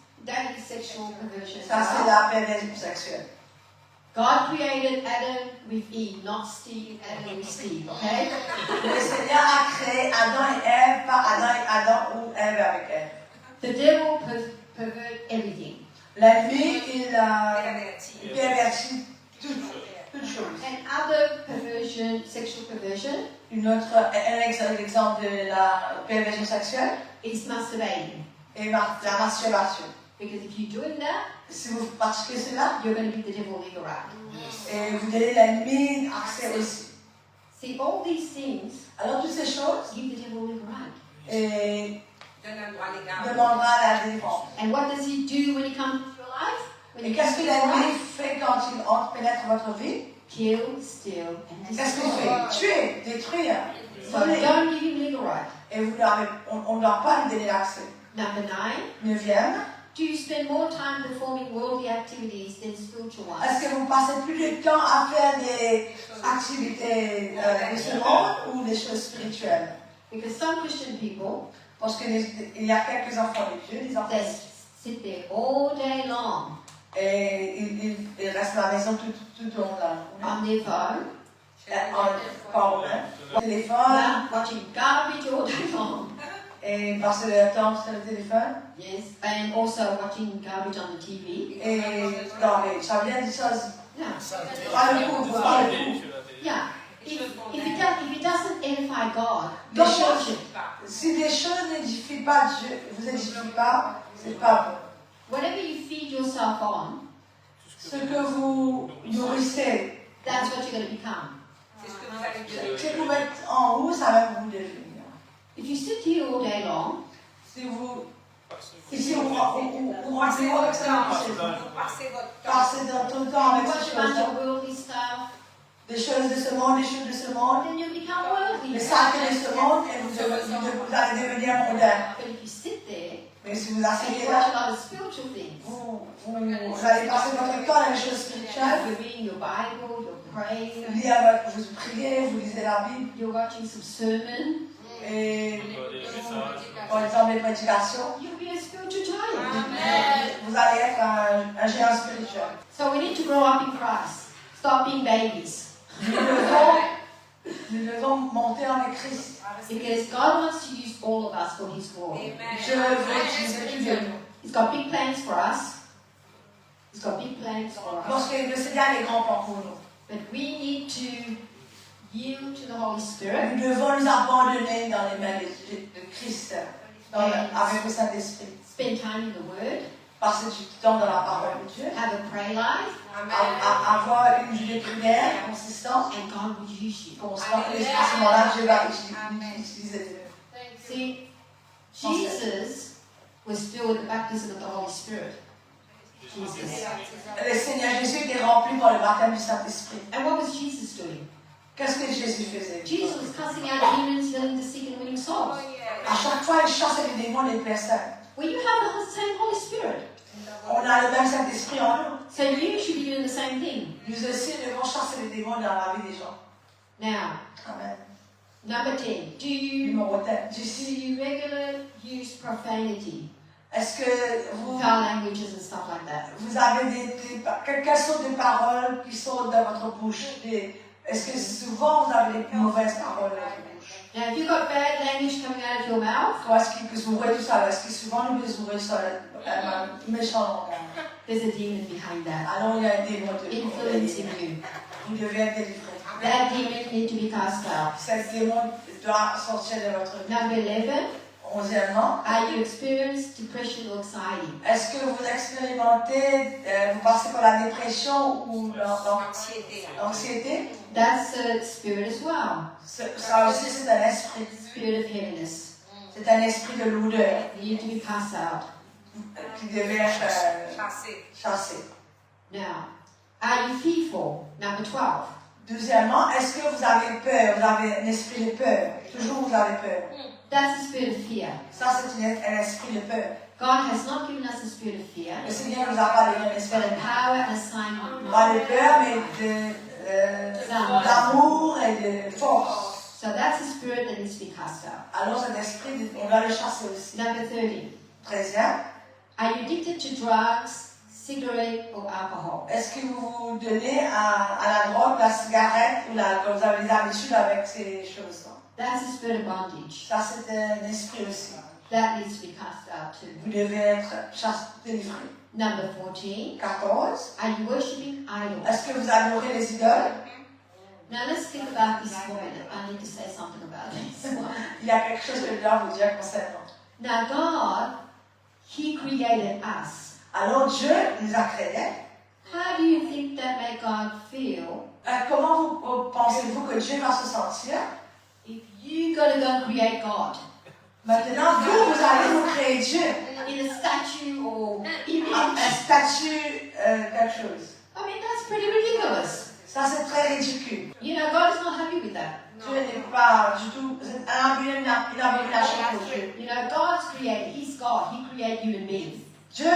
sexual perversion. ça c'est la perversion sexuelle. God created Adam with Eve, not Steve, Adam with Steve, okay? Le Seigneur a créé Adam et Ève, pas Adam ou Ève avec Ève. The devil pervert everything. L'ennemi, il a Perverti. perverti toutes choses. And other perversion, sexual perversion, Un exemple de la perversion sexuelle is masturbating. et la masturbation. Because if you're doing that, Si vous pratiquez cela, you're going to give the devil legal right. et vous donnez l'ennemi accès aussi. See, all these things Alors toutes ces choses, give the devil legal right. et Donne un droit légal. demandera la défense. And what does he do when he comes into your life? When Et he qu'est-ce comes que into your l'ennemi life? fait quand il entre, pénètre votre vie? Kill, steal, and Qu'est-ce qu'il destroy. fait? Tuer, détruire, So voler. don't give him legal right. Et on ne doit pas lui donner l'accès. Number 9, Neuvième, do you spend more time performing worldly activities than spiritual est-ce ones? que vous passez plus de temps à faire des activités de ce monde ou des choses spirituelles? Because some Christian people, Parce qu'il y a quelques enfants de Dieu, des enfants they sit there all day long et ils restent à la maison tout au long de la journée. on their phone, Au téléphone, watching garbage all day long. et passer leur temps sur le téléphone. Yes, and also watching garbage on the TV. Et ça vient des choses. Yeah, Pas le coup, pas le coup. yeah. If it doesn't edify God, Des don't watch choses, it. si des choses n'édifient pas Dieu, vous édifient pas, c'est pas Whatever you feed yourself on, bon. Ce que vous nourrissez, that's what you're going to become. C'est ce que vous allez dire. ce que vous mettez en haut, ça va vous devenir. If you sit here all day long, Si vous remplissez avec ça, Vous passez votre temps. passez dans tout le temps and avec you ces watch a bunch choses-là, of worldly stuff, des choses de ce monde, des choses de ce monde, then you become worldly. les sacres de ce monde, et vous allez devenir moderne. But if you sit there Mais si vous and asseyez you watch là, a lot of spiritual things, vous allez passer votre temps dans les choses spirituelles. you're reading your Bible, you're praying, Vous priez, vous lisez la Bible, you're watching some sermon, et par exemple les prédications, you'll be a spiritual giant. vous allez être un géant spirituel. So we need to grow up in Christ. Stop being babies. Nous devons monter en Christ. Because God wants to use all of us for His glory. Amen. Je veux utiliser tout de nous. He's got big plans for us. He's got big plans for us. Parce que le Seigneur a des grands plans pour nous. But we need to yield to the Holy Spirit Nous devons nous abandonner dans les mains de Christ, avec le Saint-Esprit. spend time in the Word, Passer du temps dans la parole de Dieu, have a prayer life, avoir une vie de prière consistante, and God will use you. constante. Et à ce moment-là, Dieu va utiliser Dieu. See, Jesus was filled with the baptism of the Holy Spirit. Jesus. Le Seigneur Jésus était rempli par le baptême du Saint-Esprit. And what was Jesus doing? Qu'est-ce que Jésus faisait? Jesus was casting out demons, healing the sick, and winning souls. À chaque fois, il chassait les démons des personnes. Well, you have the same Holy Spirit, On a le même Saint-Esprit en nous. so you should be doing the same thing. Nous aussi devons chasser les démons dans la vie des gens. Now, Amen. number 10. Do you Numéro 10. regularly use profanity, Est-ce que vous, foul languages and stuff like that? vous avez quelles sortes de paroles qui sortent de votre bouche? Est-ce que souvent vous avez des mauvaises paroles dans votre bouche? Now, if you've got bad language coming out of your mouth, Ou est-ce que vous ouvrez tout ça? Est-ce que souvent nous ouvrons sur le méchant langage? there's a demon behind that, Alors il y a un démon influencing you. Vous devez être délivré. That demon needs to be cast out. Cet démon doit sortir de votre vie. Number 11. 11e, Are you experience depression or anxiety? est-ce que vous expérimentez, vous passez par la dépression ou l'anxiété? That's a spirit as well. Ça aussi, c'est un esprit. Spirit of heaviness. C'est un esprit de lourdeur You need to be cast out. qui devait être chassé. Now, are you fearful? Number 12. Deuxièmement, est-ce que vous avez peur? Vous avez un esprit de peur? Toujours vous avez peur. That's the spirit of fear. Ça, c'est un esprit de peur. God has not given us a spirit of fear, Le Seigneur ne nous a pas donné un but esprit a de peur. power and a sign of Pas might. de peur, mais d'amour et de force. So that's the spirit that needs to be cast out. Alors cet esprit, on doit le chasser aussi. Number 30. 13e, Are you addicted to drugs, cigarette or alcohol. Est-ce que vous vous donnez à la drogue, la cigarette ou vous avez des habitudes avec ces choses-là? That's a spirit of bondage. Ça, c'est un esprit aussi. That needs to be cast out too. Vous devez être délivré. Number 14. 14. Are you worshipping idols? Est-ce que vous adorez les idoles? Now let's think about this for a minute. I need to say something about this one. Il y a quelque chose que je dois vous dire concernant. Now God, He created us. Alors Dieu les a créés. How do you think that made God feel Comment vous pensez-vous que Dieu va se sentir? if you got to go and create God Maintenant, vous allez vous créer Dieu. in a statue or image? Un statut, quelque chose. I mean, that's pretty ridiculous. Ça, c'est très ridicule. You know, God is not happy with that. Dieu n'est pas du tout. C'est une abomination pour Dieu. You know, God's created. He's God. He created human beings. Dieu,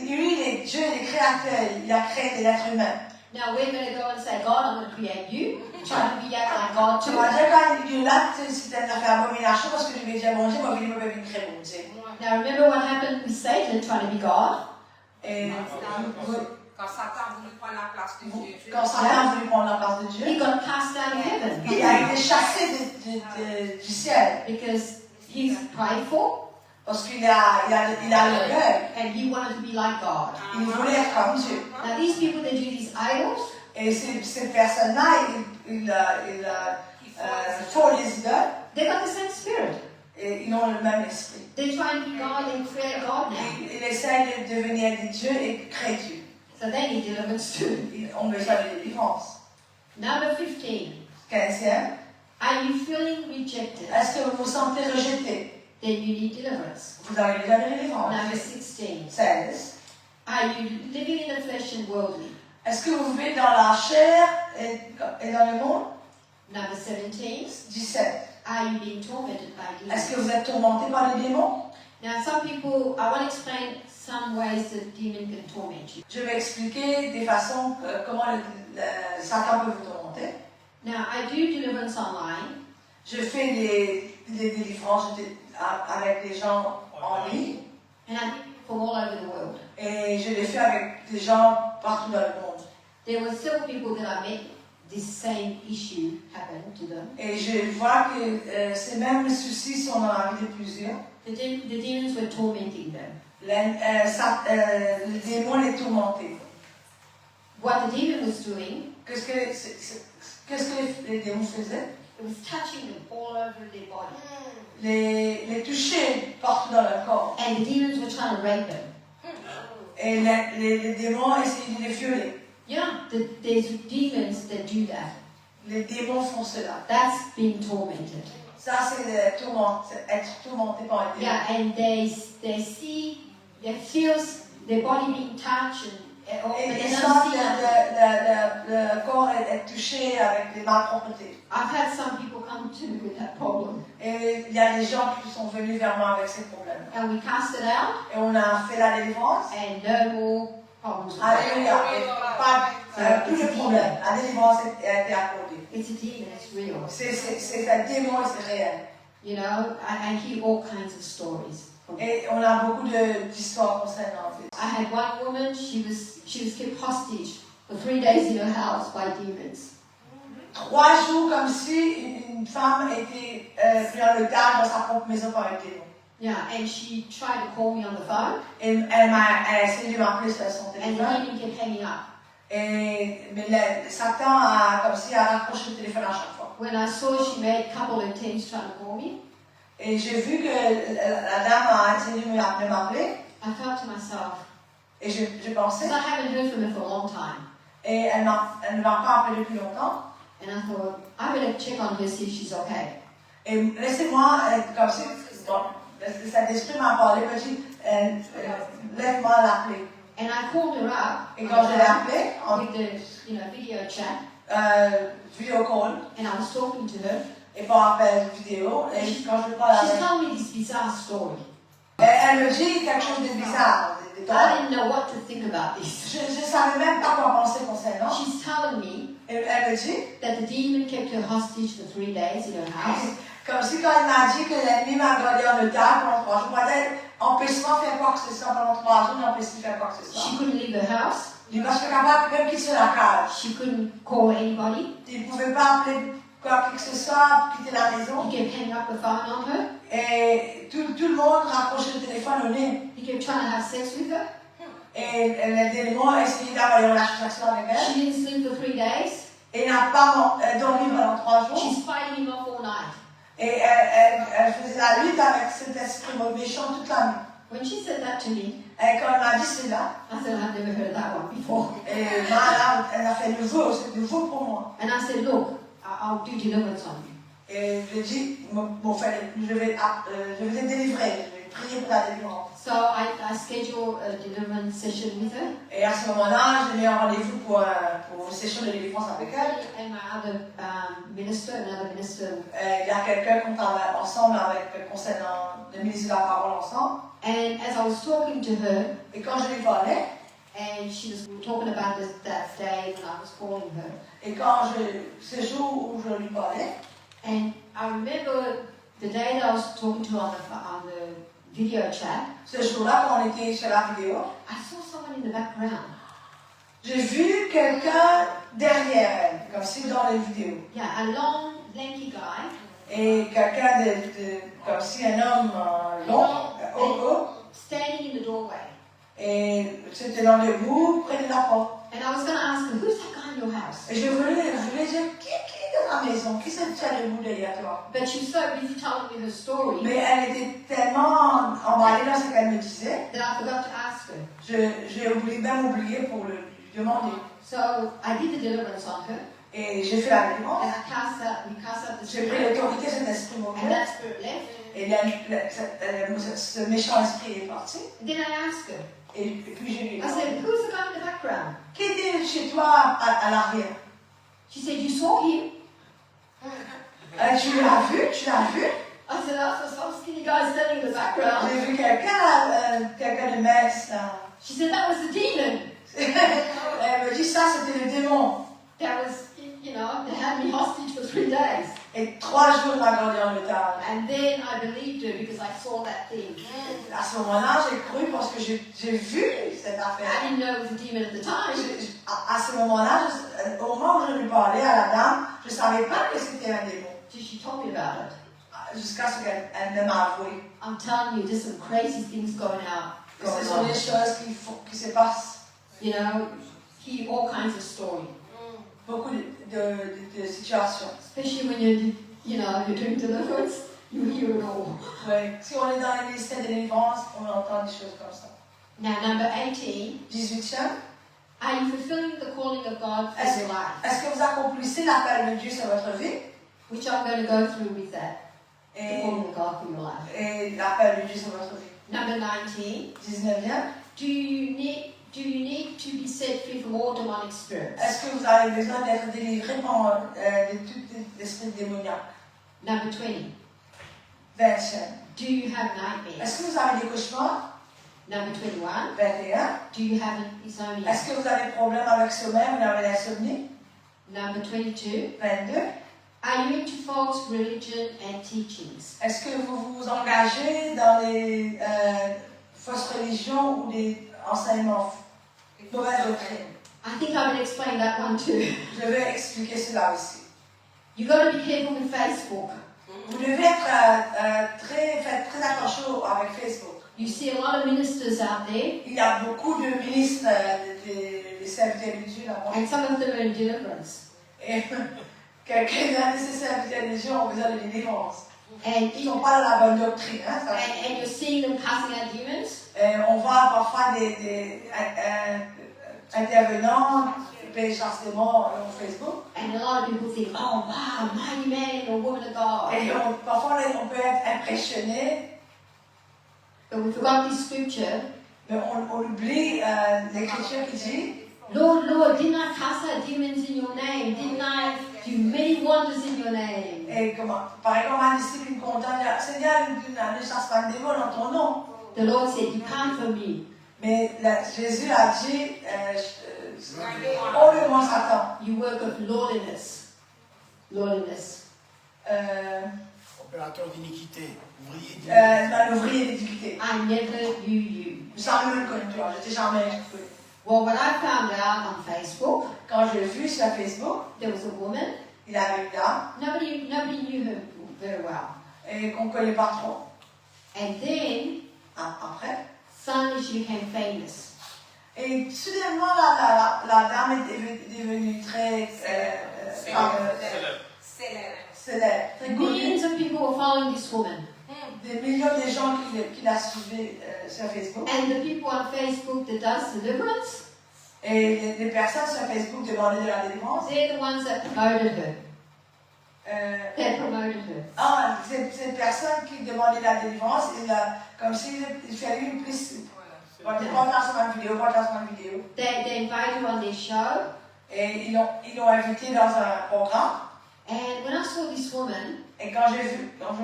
lui, Dieu est créateur. Il a créé des êtres humains. Now we're going to go and say, God, I'm going to create you. Try to be like God Tu too. vas dire quand il dit là, c'est une affaire abomination parce que je vais dire bon Dieu, moi, je vais me créer bon Dieu. Now remember what happened with Satan trying to be God? Et Quand Satan voulait prendre la place de Dieu, quand Satan voulait prendre la place de Dieu, He got cast out of heaven. il a été chassé du ciel Because he's prideful parce qu'il a l'orgueil. and he wanted to be like God. Il voulait être comme Dieu. Now these people that do these idols, Et ces personnes-là, ils font les idoles they got the same spirit. et ils ont le même esprit. They're trying to be God and create God now. Ils essaient de devenir des dieux et créer Dieu. So they need deliverance too. Ils ont besoin de délivrance. Number 15. 15e. Are you feeling rejected? Est-ce que vous vous sentez rejeté? Then you need deliverance. Vous avez besoin de délivrance. Number 16. 16. Are you living in the flesh and worldly? Est-ce que vous vivez dans la chair et dans le monde? Number 17. 17. Are you being tormented by Est-ce que demons? vous êtes tourmenté par les démons? Now some people, I want to explain some ways that demon can torment you. Je vais expliquer des façons comment Satan peut vous tourmenter. Now I do deliverance online. Je fais des délivrances avec des gens en ligne And I do from all over the world. et je les fais avec des gens partout dans le monde. There were several people that I met, this same issue happened to them. Et je vois que ces mêmes soucis sont dans la vie de plusieurs. The demons were tormenting them. Le démon les tourmentait. What the demon was doing, Qu'est-ce que les démons faisaient? it was touching them all over their body. Les toucher partout dans le corps. And the demons were trying to rape them. Et les démons essayaient de les violer. Yeah, there's demons that do that. Les démons font cela. That's being tormented. Ça, c'est être tourmenté par les démons. Yeah, and they see, they feel their body being touched, and but Et they ils don't sentent see nothing. le corps être touché avec des malpropretés. I've had some people come to me with that problem, Et il y a des gens qui sont venus vers moi avec ces problèmes. and we cast it out, Et on a fait la délivrance. and no more problems. with that. Alléluia. Et pas plus de problème. La délivrance a été accordée. It's a demon, it's real. C'est un démon et c'est réel. You know, I hear all kinds of stories. Et on a beaucoup d'histoires concernant ça. I had one woman, she was kept hostage for 3 days in her house by demons. 3 jours comme si une femme était prise en otage dans sa propre maison par un démon. Yeah, and she tried to call me on the phone, Et elle a essayé de m'appeler sur son and the téléphone. demon kept hanging up. Mais Satan a comme si a raccroché le téléphone à chaque fois. When I saw she made a couple of attempts trying to call me, Et j'ai vu que la dame a essayé de m'appeler. I thought to myself, Et je pensais. because I haven't heard from her for a long time, Et elle ne m'a pas appelé depuis longtemps. and I thought, I better check on her, see if she's okay. Et laissez-moi, comme si, bon, cet esprit m'a parlé, me dit, laisse-moi l'appeler. And I called her up Et quand je l'ai appelée, en with the video chat, vidéo call, and I was talking to her. et par appel vidéo, et quand je parle She's avec told me this bizarre story. elle me dit quelque chose de bizarre. I didn't know what to think about this. Je ne savais même pas quoi penser concernant. She's telling me Et elle me dit that the demon kept her hostage for 3 days in her house. Comme si quand il m'a dit que l'ennemi m'a gardé en otage pendant 3 jours, empêche-moi de faire quoi que ce soit pendant 3 jours, n'empêche-moi de faire quoi que ce soit. She couldn't leave the house. Il m'a fait capable même quitter la cage. She couldn't call anybody. Il ne pouvait pas appeler quoi que ce soit, quitter la maison. He kept hanging up the phone on her. Et tout le monde raccrochait le téléphone au nez. He kept trying to have sex with her. Et les démons essayaient d'avoir des relations avec elle. She didn't sleep for 3 days. Et il n'a pas dormi pendant 3 jours. She's fighting him off all night. Et elle faisait la lutte avec cet esprit méchant toute la nuit. When she said that to me, Et quand elle m'a dit cela, I said, I've never heard that one before. et là, elle a fait nouveau, c'est nouveau pour moi. And I said, look, I'll do deliverance on you. Et je lui ai dit, mon frère, je vais les délivrer, je vais prier pour la délivrance. So I scheduled a deliverance session with her. Et à ce moment-là, j'ai mis un rendez-vous pour une session de délivrance avec elle. And my other another minister. Il y a quelqu'un qu'on travaille ensemble avec concernant le ministre de la parole ensemble. And as I was talking to her, Et quand je lui parlais, and she was talking about that day when I was calling her, et quand ce jour où je lui parlais, and I remember the day that I was talking to her on the video chat, ce jour-là, quand on était sur la vidéo, I saw someone in the background. j'ai vu quelqu'un derrière elle, comme si dans les vidéos. Yeah, a long, lanky guy. Et quelqu'un comme si un homme long, haut, Standing in the doorway. et c'était dans le bout, près de la porte. And I was going to ask her, who's that guy in your house? Et je voulais dire, qui est dans la maison? Qui se tient debout derrière toi? But she was so busy telling me her story Mais elle était tellement emballée dans ce qu'elle me disait, that I forgot to ask her. j'ai même oublié pour lui demander. So I did the deliverance on her, Et j'ai fait la and délivrance. we cast out the J'ai pris spirit, l'autorité de cet esprit and mauvais. that spirit left. Et ce méchant esprit est parti. And then I asked her, Et puis je lui ai I dit, said, who's the guy in the background? qui était chez toi à l'arrière? She said, you saw him? Tu l'as vu? Tu l'as vu? I said, I saw some skinny guy standing in the background. J'ai vu quelqu'un de mince là. She said, that was the demon. Elle me dit ça, c'était le démon. That was, they had me hostage for 3 days. Et 3 jours m'a gardé en otage. And then I believed her because I saw that thing. À ce moment-là, j'ai cru parce que j'ai vu cette affaire. I didn't know it was a demon at the time. À ce moment-là, au moment où je lui parlais à la dame, je ne savais pas que c'était un démon. Till she told me about it. Jusqu'à ce qu'elle ne m'a avoué. I'm telling you, there's some crazy things going Ce sont on. des choses qui se passent. You know, hear all kinds of stories. Beaucoup de situations. Especially when you're doing deliverance, you hear it all. Ouais. Si on est dans les ministères de délivrance, on entend des choses comme ça. Now, number 18, 18e. are you fulfilling the calling of God for your life? Est-ce que vous accomplissez l'appel de Dieu sur votre vie? Which I'm going to go through with that. The Et, calling of God for your life. et l'appel de Dieu sur votre vie. Number 19, 19e. do you need to be set free from all demonic spirits? Est-ce que vous avez besoin d'être délivré de tout l'esprit démoniaque? Number 20, 20e. do you have nightmares? Est-ce que vous avez des cauchemars? Number 21, 21. do you have insomnia? Est-ce que vous avez des problèmes avec sommeil? Vous avez l'insomnie? Number 22, 22. are you into false religion and teachings? Est-ce que vous vous engagez dans les fausses religions ou des enseignements mauvaises doctrines? I think I will explain that one too. Je vais expliquer cela aussi. You got to be careful with Facebook. Vous devez être faire très attention avec Facebook. You see a lot of ministers out there, Il y a beaucoup de ministres des serviteurs de Dieu là-bas. and some of them are in deliverance. Et quelqu'un de ces serviteurs de Dieu ont besoin de délivrance. And, Ils n'ont pas la bonne doctrine. Hein, ça. and you're seeing them casting out demons. On voit parfois des intervenants qui chassent des morts sur Facebook. And a lot of people think, oh wow, mighty man or woman of God. Et parfois on peut être impressionné, But we forgot this scripture. mais on oublie l'écriture qui dit Lord, Lord, didn't I cast out demons in your name? Didn't I do many wonders in your name? et par exemple, un disciple me contente, Seigneur, ne chasse pas de démon dans ton nom. The Lord said, depart from me. Mais Jésus a dit, ôte-moi Satan. You work of lordliness. Lordliness. Préparateur d'iniquité, ouvrier d'iniquité. L'ouvrier d'iniquité. I never knew you. Jamais même connu toi, je t'ai jamais connu. Well, when I found out on Facebook, Quand je l'ai vu sur Facebook, there was a woman. il avait une dame Nobody knew her very well. et qu'on ne connaît pas trop. And then Après. suddenly she became famous. Et soudainement, la dame est devenue très célèbre, très connue. Millions of people were following this woman. Des millions de gens qui la suivaient sur Facebook. And the people on Facebook that does deliverance, Et les personnes sur Facebook demandaient de la délivrance. they're the ones that promoted her. They promoted her. Ces personnes qui demandaient la délivrance, comme s'il fallait une prise. Partage une vidéo. They invited her on their show. Et ils l'ont invité dans un programme. And when I saw this woman, Et quand je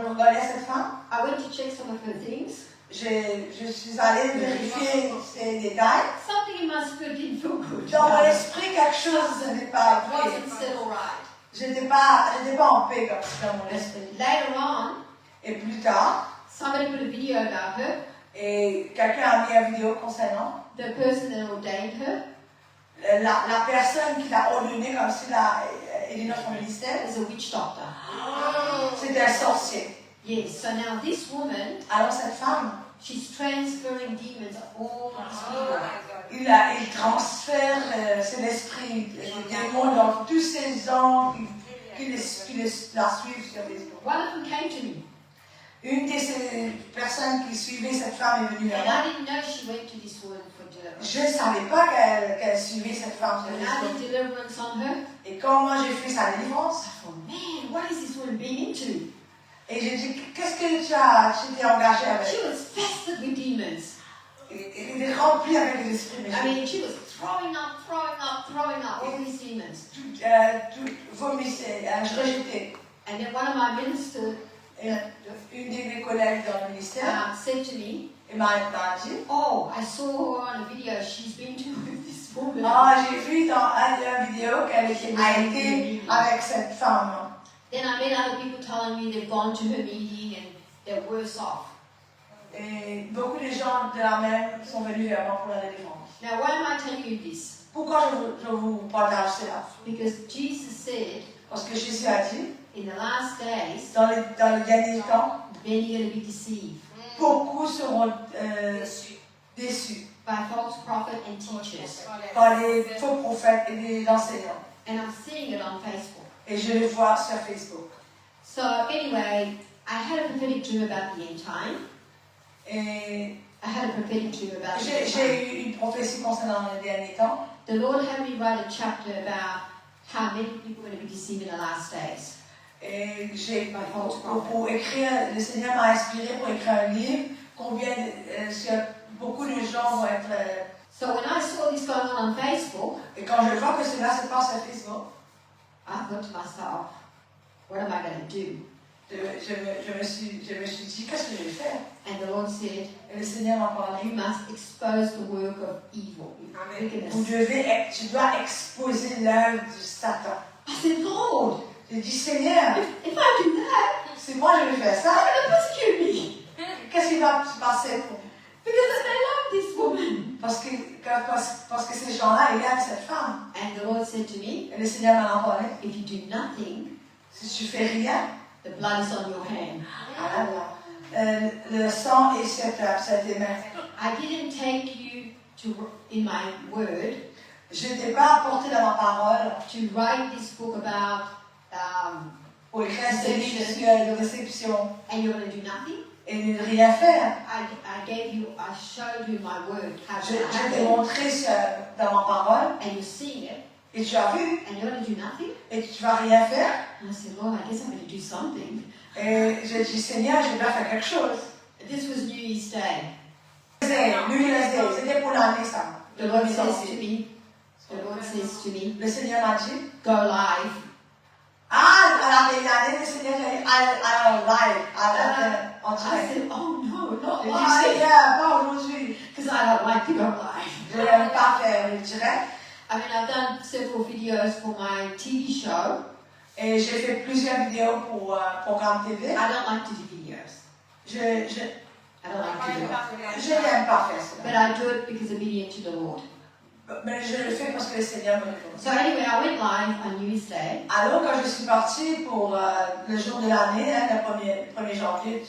regardais cette femme, I went to check some of her things. je suis allée vérifier ses détails. Something in my spirit didn't feel good. Dans mon esprit, quelque chose n'était pas It vrai. wasn't settled right. J'étais pas en paix comme dans mon esprit. Later on, Et plus tard, somebody put a video about her. et quelqu'un a mis une vidéo concernant The person that ordained her la personne qui l'a ordonnée comme si elle est notre ministère. is a witch doctor. C'était un sorcier. Yes, so now this woman, Alors cette femme, she's transferring demons of all these people. il transfère ses esprits, les démons dans tous ces gens qui la suivent sur Facebook. One of them came to me, Une de ces personnes qui suivaient cette femme est venue and à moi. I didn't know she went to this woman for deliverance. Je ne savais pas qu'elle suivait cette femme sur When I Facebook. did deliverance on her, Et quand moi j'ai fait sa délivrance, I thought, man, what is this woman being into? et j'ai dit, qu'est-ce que tu t'es engagé avec? She was festive with demons. Il est rempli avec les esprits I méchants. mean, she was throwing up all these demons. Tout vomissait, rejeté. And then one of my ministers Et une de mes collègues dans le ministère said to me, m'a dit, oh, I saw her on a video, she's been to with this woman. j'ai vu dans une vidéo qu'elle a été avec cette femme. Then I met other people telling me they've gone to her meeting and they're worse off. Et beaucoup de gens de la même sont venus vers moi pour la délivrance. Now, why am I telling you this? Pourquoi je vous partage cela? Because Jesus said, Parce que Jésus a dit, in the last days, dans les derniers temps, many are going to be deceived beaucoup seront déçus by false prophets and teachers. par les faux prophètes et les enseignants. And I'm seeing it on Facebook. Et je le vois sur Facebook. So anyway, I had a prophetic dream about the end time. Et I had a prophetic dream about the end time. j'ai eu une prophétie concernant les derniers temps. The Lord had me write a chapter about how many people are going to be deceived in the last days. Et pour écrire, le Seigneur m'a inspiré pour écrire un livre. Beaucoup de gens vont être. So when I saw this going on Facebook, Et quand je vois que cela se passe sur Facebook, I thought to myself, what am I going to do? je me suis dit, qu'est-ce que je vais faire? And the Lord said, Et le Seigneur m'a parlé. you must expose the work of evil, wickedness. Tu dois exposer l'œuvre du Satan. I said, Lord, J'ai dit, Seigneur, if I do that, si moi je vais faire ça, they're going to persecute me. qu'est-ce qui va se passer pour moi? Because they love this woman. Parce que ces gens-là, ils aiment cette femme. And the Lord said to me, Et le Seigneur m'en a parlé. if you do nothing, Si tu fais rien, the blood is on your hand. le sang est sur tes mains. I didn't take you to, in my word, Je ne t'ai pas apporté dans ma parole to write this book about, pour écrire ce livre sur la réception and you're going to do nothing. et ne rien faire. I showed you my word, how Je to t'ai happen, montré dans ma parole and you're seeing it, et tu as vu and you're going to do nothing. et tu vas rien faire. And I said, Lord, I guess I'm going to do something. Et j'ai dit, Seigneur, je dois faire quelque chose. This was New Year's Day. C'était pour l'année ça. The Lord says to me, Le Seigneur m'a dit, go live. l'année, le Seigneur m'a dit, allons live, en I direct. said, oh no, not J'ai dit, live. Seigneur, pas aujourd'hui. Because I don't like to go live. Je n'aime pas faire le direct. I mean, I've done several videos for my TV show. Et j'ai fait plusieurs vidéos pour programme TV. I don't like to do videos. Je I don't like to do it. n'aime pas faire But cela. I do it because obedient to the Lord. Mais je le fais parce que le Seigneur me le So demande. anyway, I went live on New Year's Day. Alors, quand je suis partie pour le jour de l'année, hein, le 1er janvier,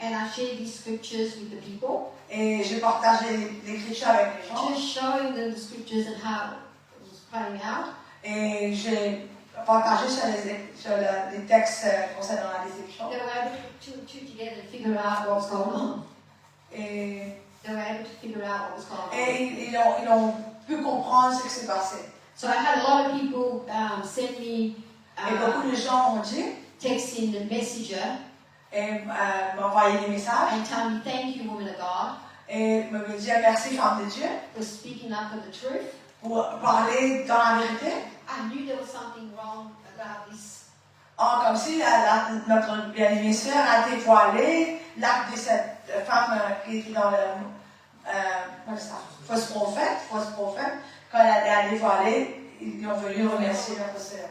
And I shared these scriptures with the people, et j'ai partagé l'écriture avec les gens, just showing them the scriptures and how it was playing out. et j'ai partagé sur les textes concernant la déception. They were able to put two together and figure out what was going on. Et, They were able to figure out what was going on. et ils ont pu comprendre ce qui s'est passé. So I had a lot of people send me Et beaucoup de gens ont dit, text in the messenger et m'envoyer des messages, and tell me, thank you, woman of God, et me dire merci, femme de Dieu, for speaking up for the truth. pour parler dans la vérité. I knew there was something wrong about this. Comme si notre bien-aimée sœur a dévoilé l'acte de cette femme qui était dans le fausse prophète, quand elle a dévoilé, ils ont venu remercier notre sœur.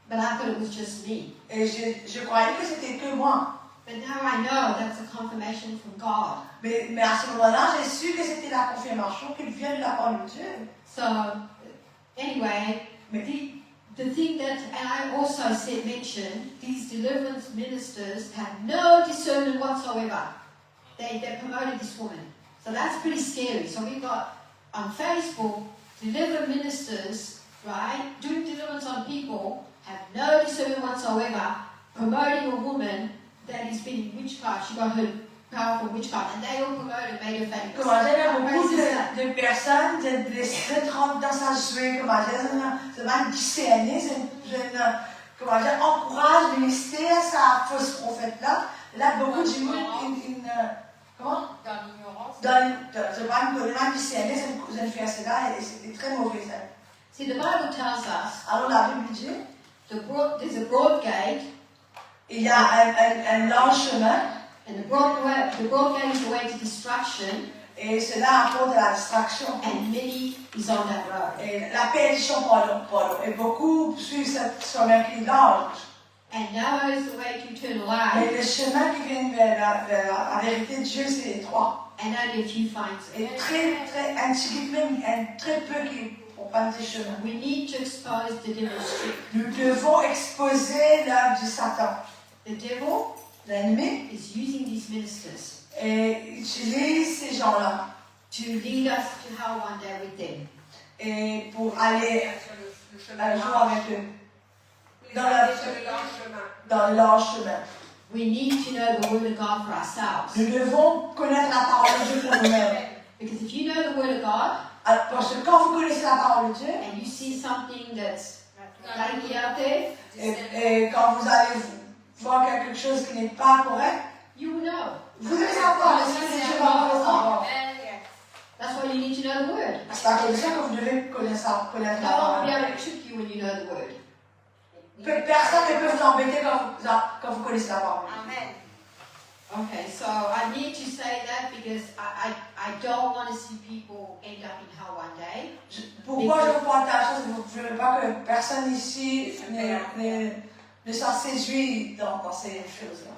But I thought it was just me. Et je croyais que c'était que moi. But now I know that's a confirmation from God. Mais à ce moment-là, j'ai su que c'était la confirmation qu'il vient de la part de Dieu. So, anyway, the thing that, and I also mentioned, these deliverance ministers had no discernment whatsoever. They promoted this woman. So that's pretty scary. So we've got on Facebook, deliverance ministers, right, doing deliverance on people, have no discernment whatsoever, promoting a woman that has been in witchcraft. She got her power from witchcraft, and they all promoted, made her famous. Comment dire, il y a beaucoup de personnes, de rentrent dans sa jouée, comment dire, c'est même discerné, comment dire, encourage le mystère, sa fausse prophète-là. Là, beaucoup de gens, comment? Dans l'ignorance. C'est pas une discerné, c'est faire cela, et c'était très mauvais, ça. See, the Bible tells us Alors, la Bible dit, there's a broad gate, il y a un long chemin, and the broad gate is the way to destruction, et cela apporte à la distraction. and many is on that road. Et la perdition, pardon, et beaucoup suivent ce chemin qui est large. And narrow is the way to eternal Et life, le chemin qui vient vers la vérité de Dieu, c'est étroit. and only a few find Et it. très intime, même très peu qui prennent ces chemins. We need to expose the devil's trick. Nous devons exposer l'œuvre du Satan. The devil L'ennemi is using these ministers et utilise ces gens-là to lead us to hell one day with them. et pour aller un jour avec eux dans le large chemin. We need to know the word of God for ourselves. Nous devons connaître la parole de Dieu pour nous-mêmes. Because if you know the word of God, Alors, parce que quand vous connaissez la parole de Dieu, and you see something that's flaky out there, et quand vous allez voir quelque chose qui n'est pas correct, you will know. vous allez savoir ce que Dieu va vous savoir. That's why you need to know the word. C'est à cause de ça que vous devez connaître la No one will be parole. able to trick you when you know the word. Personne ne peut vous embêter quand vous connaissez la parole. Amen. Okay, so I need to say that because I don't want to see people end up in hell one day. Pourquoi je vous partage ça? Je ne veux pas que personne ici ne soit séduit dans ces choses-là.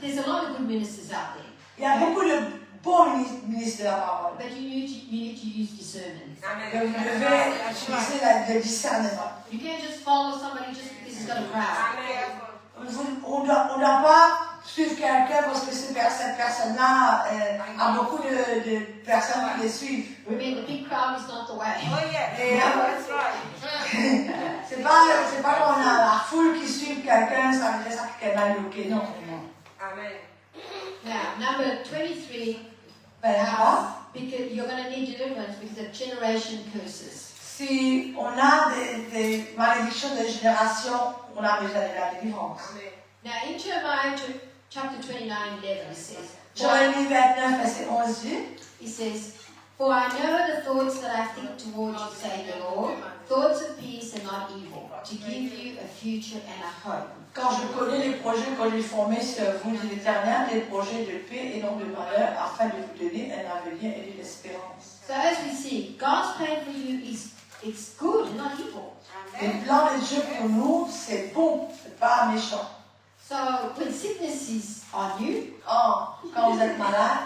There's a lot of good ministers out there, Il y a beaucoup de bons ministres de la parole. but you need to use discernment. Et vous devez utiliser le discernement. You can't just follow somebody just because it's got a crowd. On ne doit pas suivre quelqu'un parce que cette personne-là a beaucoup de personnes qui le suivent. Remember, the big crowd is not the way. Oh yeah, Et that's right. c'est pas qu'on a la foule qui suit quelqu'un, ça veut dire ça qu'elle est mal loquée. Non. Amen. Now, number 23, because you're going to need deliverance because of generation curses. Si on a des malédictions de génération, on a besoin de la délivrance. Amen. Now, in Jeremiah chapter 29:11, it says, Jérémie 29, verset 11 dit, it says, "For I know the thoughts that I think towards you, say the Lord, thoughts of peace and not evil, to give you a future and a hope." quand je connais les projets que j'ai formés sur vous, dit l'Éternel, des projets de paix et non de malheur, afin de vous donner un avenir et de l'espérance. So as we see, God's plan for you is It's good and not evil. Les plans de Dieu pour nous, c'est bon, c'est pas méchant. So when sickness is on you, Quand vous êtes malade,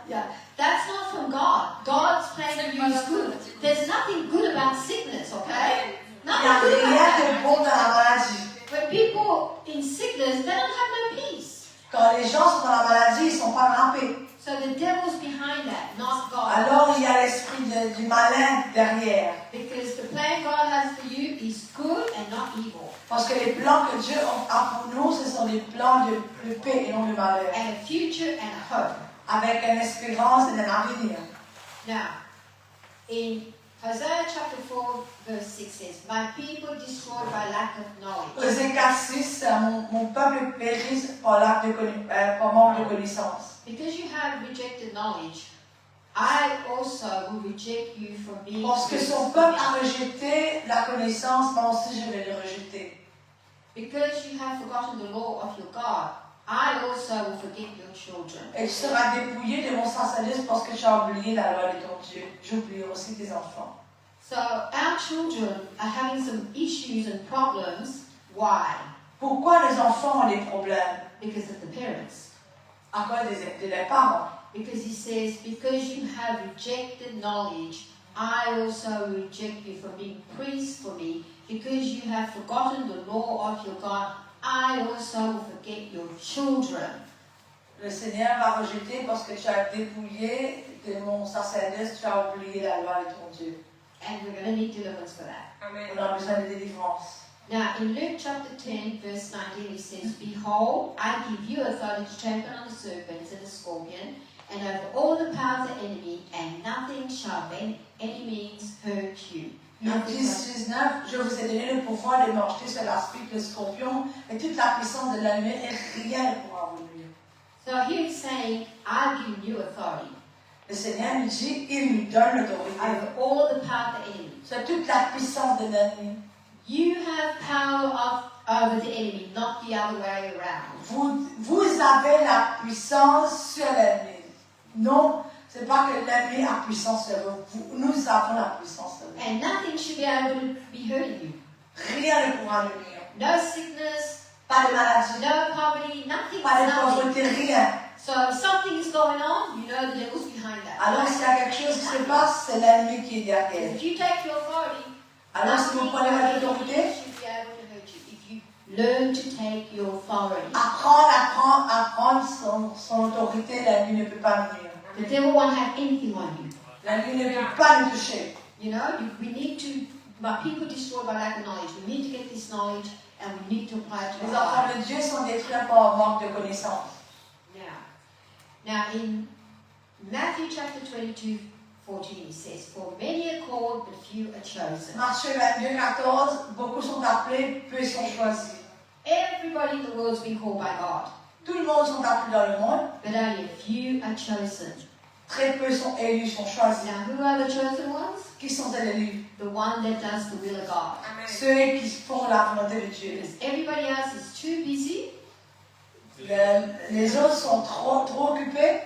yeah, that's not from God. God's plan for you is good. There's nothing good about sickness, okay? il n'y a Nothing good rien about de bon dans la maladie. that. When people in sickness, they don't have no peace. Quand les gens sont dans la maladie, ils ne sont pas dans la paix. So the devil's behind that, not God. Alors il y a l'esprit du malin derrière. Because the plan God has for you is good and not evil. Parce que les plans que Dieu a pour nous, ce sont des plans de paix et non de malheur. And a future and a hope. Avec une espérance et un avenir. Now, in Hosea chapter 4 verse 6 says, My people destroyed by lack of knowledge. Osée 4:6, mon peuple périt par manque de connaissance. Because you have rejected knowledge, I also will reject you from being Parce que son peuple a rejeté la connaissance, moi aussi je vais le rejeter. Because you have forgotten the law of your God, I also will forget your children. Et tu seras dépouillé de mon sacerdoce parce que tu as oublié la loi de ton Dieu. J'oublierai aussi tes enfants. So our children are having some issues and problems. Why? Pourquoi les enfants ont des problèmes? Because of the parents. À cause des parents. Because he says, because you have rejected knowledge, I also reject you from being priests for me. Because you have forgotten the law of your God, I also will forget your children. Le Seigneur va rejeter parce que tu as dépouillé de mon sacerdoce, tu as oublié la loi de ton Dieu. And we're going to need deliverance for that. On a besoin de délivrance. Now, in Luke chapter 10, verse 19, it says, Behold, I give you authority to trample on the serpents and the scorpion, and over all the power of the enemy, and nothing shall by any means hurt you. Luc 10, 19, je vous ai donné le pouvoir de marcher sur l'aspic, le scorpion, et toute la puissance de la nuit, et rien ne pourra vous nuire. So here he's saying, I've given you authority Le Seigneur nous dit, il nous donne l'autorité over all the power of the enemy. sur toute la puissance de l'ennemi. You have power over the enemy, not the other way around. Vous avez la puissance sur l'ennemi. Non, ce n'est pas que l'ennemi a puissance sur vous. Nous avons la puissance sur vous. And nothing should be able to be hurting you. Rien ne pourra le nuire. No sickness, Pas de maladie, no poverty, nothing. pas de Nothing. pauvreté, rien. So if something is going on, you know the devil's behind that. Alors s'il y a quelque chose qui se passe, c'est l'ennemi qui est derrière. If you take your authority, Alors si vous prenez votre autorité, should be able to hurt you. If you learn to take your authority. apprendre son autorité, l'ennemi ne peut pas nous nuire. The devil won't have anything on you. L'ennemi ne peut pas nous toucher. You know, we need to, but people destroyed by lack of knowledge. We need to get this knowledge and we need to apply it to Les our enfants life. de Dieu sont détruits par manque de connaissance. Now in Matthew chapter 22, 14, it says, For many are called, but few are chosen. Matthieu 22, 14, beaucoup sont appelés, peu sont choisis. Everybody in the world has been called by God, Tout le monde sont appelés dans le monde, but only a few are chosen. très peu sont élus, sont choisis. Now, who are the chosen ones? Qui sont élus? The one that does the will of God. Ceux qui font la volonté de Dieu. Because everybody else is too busy Les autres sont trop occupés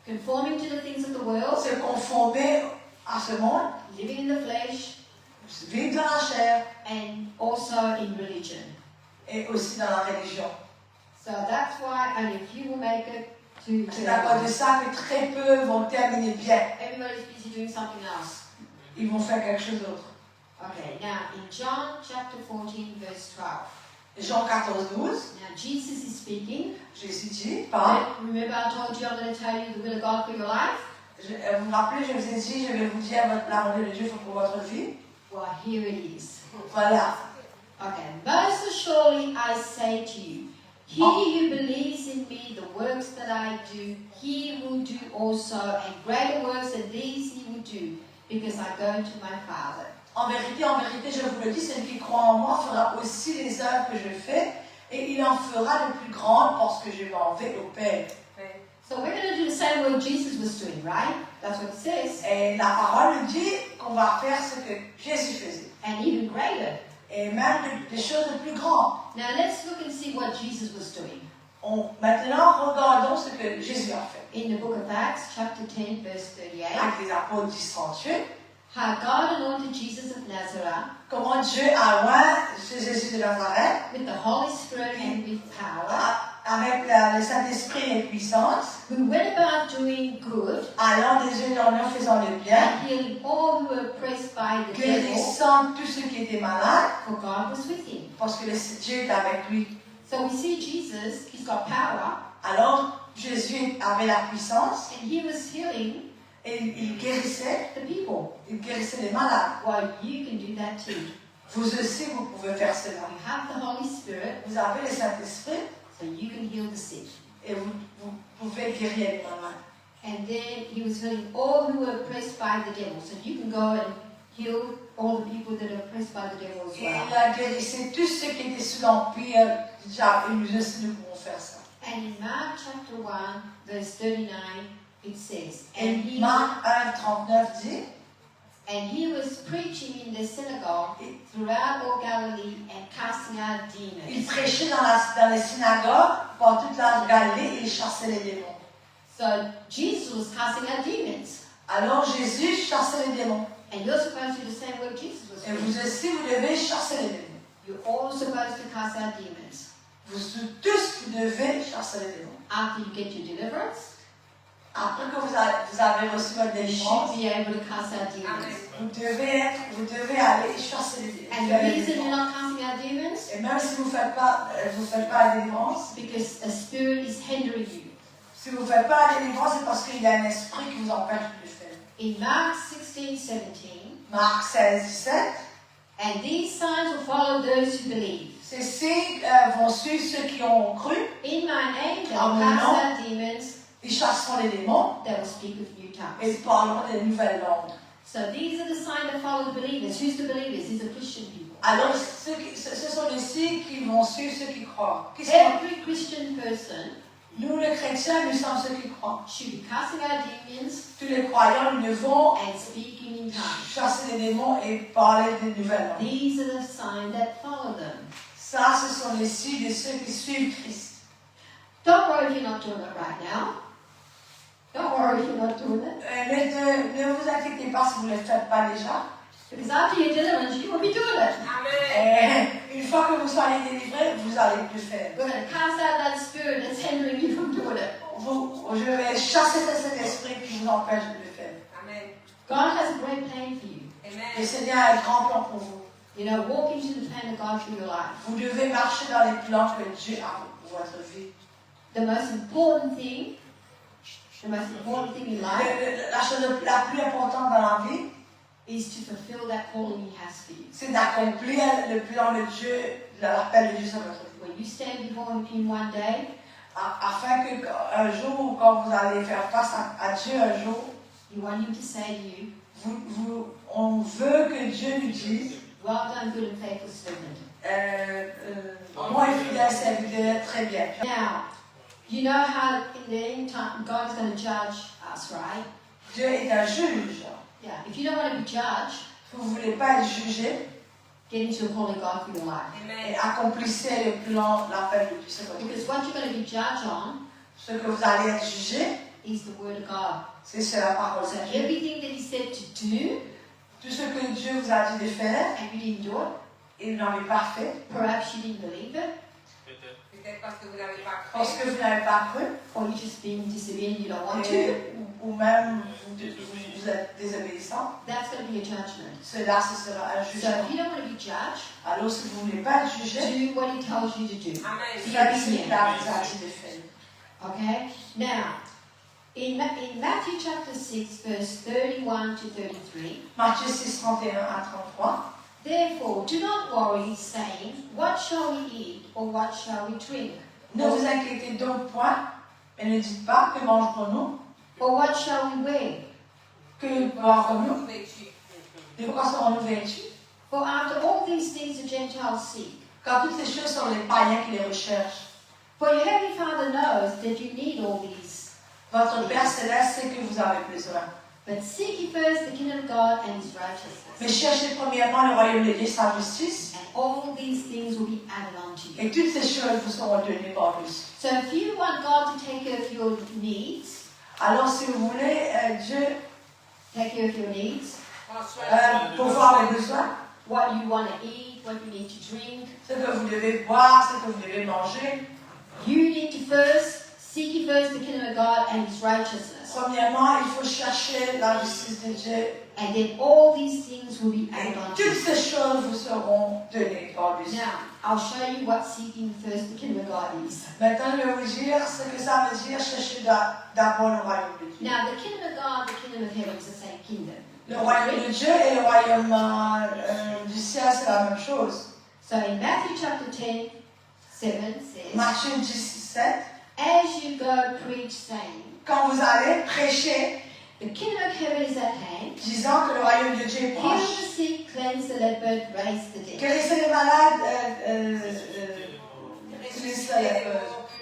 conforming to the things of the pour world, se conformer à ce monde, living in the flesh, vivre dans la chair and also in religion. et aussi dans la religion. So that's why only a few will make it to C'est à cause de heaven. ça que très peu vont terminer bien. Everybody's busy doing something else. Ils vont faire quelque chose d'autre. Okay, now in John chapter 14, verse 12. Jean 14, 12, Now Jesus is speaking. Jésus dit, parle. Remember I told you I'm going to tell you the will of God for your life? Vous vous rappelez, je vous ai dit, je vais vous dire la volonté de Dieu pour votre vie. Well, here it is. Voilà. Okay, most assuredly I say to you, he who believes in me, the works that I do, he will do also, and greater works than these he will do, because I go to my Father. En vérité, je vous le dis, celui qui croit en moi fera aussi les œuvres que je fais, et il en fera de plus grandes parce que je m'en vais au Père. So we're going to do the same work Jesus was doing, right? That's what it says. Et la parole dit qu'on va faire ce que Jésus faisait. And even greater. Et même des choses de plus grandes. Now let's look and see what Jesus was doing. Maintenant, regardons ce que Jésus a fait. In the book of Acts, chapter 10, verse 38. Actes des Apôtres 10, 38. how God anointed Jesus of Nazareth comment Dieu a oint Jésus de Nazareth with the Holy Spirit and with power, avec le Saint-Esprit et puissance, who went about doing good allant des yeux dans l'eau, faisant le bien, and healing all who were oppressed by the devil, guérissant tous ceux qui étaient malades, for God was with him. parce que Dieu est avec lui. So we see Jesus, he's got power, Alors Jésus avait la puissance and he was healing et il guérissait the people. les malades. Well, you can do that too. Vous aussi, vous pouvez faire cela. You have the Holy Spirit, Vous avez le Saint-Esprit so you can heal the sick. et vous pouvez guérir les malades. And then he was healing all who were oppressed by the devil. So you can go and heal all the people that are oppressed by the devil as Et well. il a guérissé tous ceux qui étaient sous l'empire du diable. Et nous aussi, nous pouvons faire ça. And in Mark chapter 1, verse 39, it says, Et Marc 1:39 dit, and he was preaching in the synagogue throughout all Galilee and casting out il demons. prêchait dans les synagogues par toute la Galilée et il chassait les démons. So Jesus was casting out demons. Alors Jésus chassait les démons. And you're supposed to do the same work Jesus was Et doing. vous aussi, vous devez chasser les démons. You're all supposed to cast out demons. Vous tous, vous devez chasser les démons. After you get your deliverance, Après que vous avez reçu votre you délivrance, should be able to cast out demons. Amen. vous devez aller chasser les And démons. the reason you're not casting out demons, Et même si vous ne faites pas la délivrance, because a spirit is hindering you. si vous ne faites pas la délivrance, c'est parce qu'il y a un esprit qui vous empêche de le faire. In Mark 16:17, Marc 16, 17. and these signs will follow those who believe. Ces signes vont suivre ceux qui ont cru. In my name, they Ah, will mais cast non. out demons, Ils chasseront les démons they will speak with new et tongues. ils parleront des nouvelles langues. So these are the signs that follow the believers. Who's the believers? These are Christian people. Alors, ce sont les signes qui vont suivre ceux qui croient. Qui sont Every Christian person nous, les chrétiens, nous sommes ceux qui croient. should be casting out demons Tous les croyants, nous devons and speaking in tongues. chasser les démons et parler des nouvelles langues. These are the signs that follow them. Ça, ce sont les signes de ceux qui suivent Christ. Don't worry if you're not doing it right now. Don't worry if you're not doing it. Ne vous inquiétez pas si vous ne le faites pas déjà. Because after your deliverance, you will be doing it. Amen. Et une fois que vous soyez délivrés, vous allez le faire. We're going to cast out that spirit that's hindering you from doing it. Je vais chasser cet esprit qui vous empêche de le faire. Amen. God has a great plan for you. Le Amen. Seigneur a un grand plan pour vous. You know, walk into the plan of God for your life. Vous devez marcher dans les plans que Dieu a pour votre vie. The most important thing in life La chose la plus importante dans la vie, is to fulfill that calling He has for you. c'est d'accomplir le plan de Dieu, l'appel de Dieu sur votre vie. When you stand before Him one day, Afin qu'un jour, quand vous allez faire face à Dieu un jour, you want Him to say to you, on veut que Dieu nous dise, well done, good and faithful servant. moi et fidèle serviteur, très bien. Now, you know how in the end time God is going to judge us, right? Dieu est un juge. Yeah. If you don't want to be judged, Si vous ne voulez pas être jugé, get into the calling of God for your life. et Amen. accomplissez le plan, l'appel de Dieu sur votre vie. Because what you're going to be judged on Ce que vous allez être jugé, is the Word of God. c'est sur la parole So de Dieu. everything that He said to do, Tout ce que Dieu vous a dit de faire, and you didn't do it, et vous n'avez pas fait, perhaps you didn't believe it, Peut-être parce que vous n'avez pas parce cru. que vous n'avez pas cru, or you just been disobedient, you don't want to, ou même vous êtes désobéissant, that's going to be a judgment. cela ce sera un So jugement. if you don't want to be judged, Alors si vous ne voulez pas être jugé, do what He tells you to do. Amen. faites ce qu'il a vous a dit de faire. Okay? Now, in Matthew chapter 6, verse 31 to 33, Matthieu 6, 31 à 33. therefore, do not worry, saying, what shall we eat, or what shall we drink? Ne vous inquiétez donc point, et ne dites pas que mangerons-nous, Or what shall we wear? que boirons-nous, Vêtu. de quoi serons-nous vêtus. For after all these things the Gentiles seek. Car toutes ces choses sont les païens qui les recherchent. For your heavenly Father knows that you need all these. Votre Père Céleste sait que vous avez besoin. But seek ye first the kingdom of God and His Mais righteousness, cherchez premièrement le royaume de Dieu, sa justice, and all these things will be added unto you. et toutes ces choses vous seront données par lui. So if you want God to take care of your needs, Alors si vous voulez, Dieu take care of your needs, pour voir les besoins, what you want to eat, what you need to drink. ce que vous devez boire, ce que vous devez manger. You need to seek ye first the kingdom of God and His righteousness. Premièrement, il faut chercher la justice de Dieu. And then all these things will be Et added on to toutes you. ces choses vous seront données par lui. Now, I'll show you what seeking first the kingdom of God is. Maintenant, je vais vous dire ce que ça veut dire chercher d'abord le royaume de Dieu. Now, the kingdom of God, the kingdom of heaven is the same kingdom. Le royaume de Dieu et le royaume du ciel, c'est la même chose. So in Matthew chapter 10, 7 says, Matthieu 17, as you go preach, saying, quand vous allez prêcher, the kingdom of heaven is at hand. disant que le royaume de Dieu est Heal proche, the sick, cleanse the leper, raise the dead. guérissez les malades,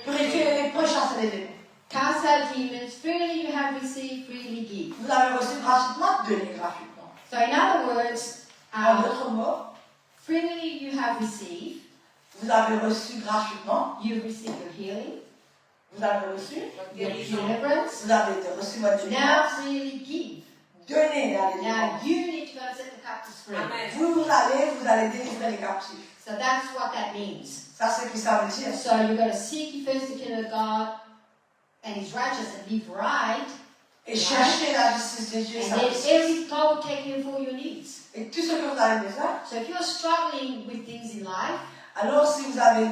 purifiez les lépreux, chassez les démons. Cast out demons, freely you have received, freely give. Vous avez reçu gratuitement, donnez gratuitement. So in other words, En d'autres mots, freely you have received, vous avez reçu gratuitement, you've received your healing, vous avez reçu, your deliverance. vous avez reçu votre Now délivrance, freely give. donnez la Now délivrance. you need to go and set the captives free. Amen. Vous allez délivrer les captifs. So that's what that means. Ça, c'est ce que ça veut dire. So you've got to seek ye first the kingdom of God and His righteousness and live right. Et chercher la justice de Dieu, And ça then veut dire. every God will take care of all your needs. Et tout ce que vous avez besoin. So if you're struggling with things in life Alors, si vous avez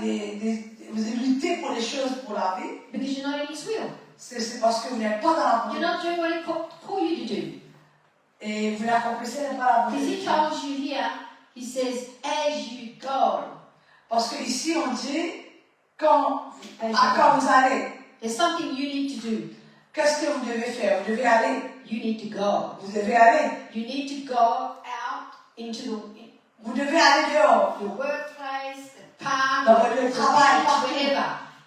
vous avez lutté pour les choses pour la vie, because you're not in His will, c'est parce que vous n'êtes pas dans la you're volonté. not doing what He called you to do. Et vous n'accomplissez pas la Because volonté. He tells you here, He says, as you go. Parce que ici, on dit quand As you vous go. allez. There's something you need to do. Qu'est-ce que vous devez faire? Vous devez aller. You need to go. Vous devez aller. You need to go out into Vous devez aller dehors. your workplace, the park, Dans the votre beach, travail, partout. wherever.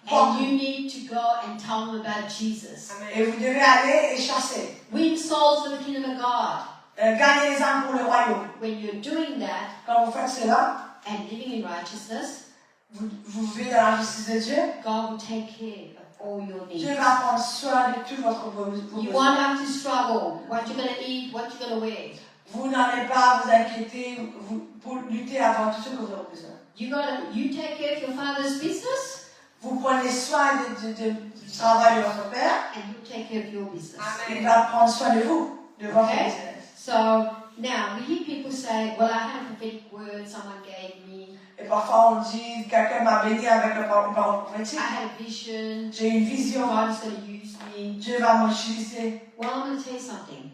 Partout. And you need to go and tell them about Jesus. Et vous devez aller et chasser. Win souls for the kingdom of God. Gagner les âmes pour le royaume. When you're doing that Quand vous faites cela, and living in righteousness, vous vivez dans la justice de Dieu. God will take care of all your needs. Dieu va prendre soin de tout votre besoin. You won't have to struggle what you're going to eat, what you're going to wear. Vous n'allez pas vous inquiéter pour lutter avant tout ce que vous avez besoin. You take care of your father's business, Vous prenez soin du travail de votre Père. and he'll take care of your business. Il va prendre soin de vous, de votre Okay. business. So now we hear people say, "Well, I had a prophetic word someone gave me. Et parfois on dit, quelqu'un m'a béni avec une parole prophétique. I had a vision. J'ai une vision. God is going to use me." Dieu va m'utiliser. Well, I'm going to tell you something.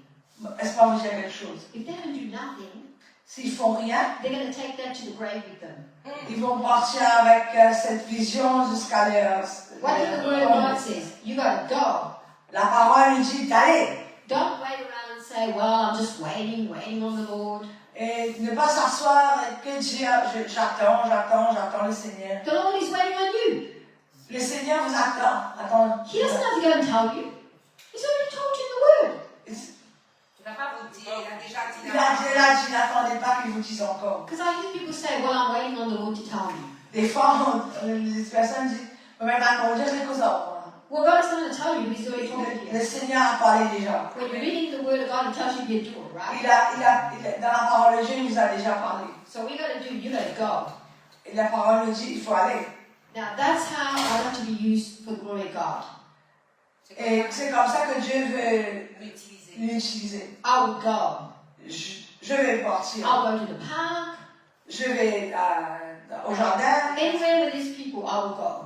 Est-ce pas vous dire quelque chose? If they don't do nothing, S'ils font rien, they're going to take that to the grave with them. ils vont partir avec cette vision jusqu'à What did the word of God says? You got to go. La parole nous dit d'aller. Don't wait around and say, "Well, I'm just waiting on the Lord." Et ne pas s'asseoir et que dire j'attends le Seigneur. The Lord is waiting on you. Le Seigneur vous attend. He doesn't have to go and tell you. He's already told you in the word. Il n'a pas vous dire, il a déjà dit. Il a déjà dit, n'attendez pas qu'il vous dise encore. Because I hear people say, "Well, I'm waiting on the Lord to tell me." Des fois, les personnes disent, mais maintenant, dire quelque chose. Well, God is not going to tell you. He's already told Le you. Seigneur a parlé déjà. When you're reading the word of God, He tells you to be a doer, right? Dans la parole de Dieu, il vous a déjà parlé. So we got to do. You got to go. Et la parole nous dit, il faut aller. Now that's how I want to be used for the glory of God. Et c'est comme ça que Dieu veut L'utiliser. l'utiliser. I will go. Je vais partir. I'll go to the park. Je vais au jardin. Anywhere with these people, I will go.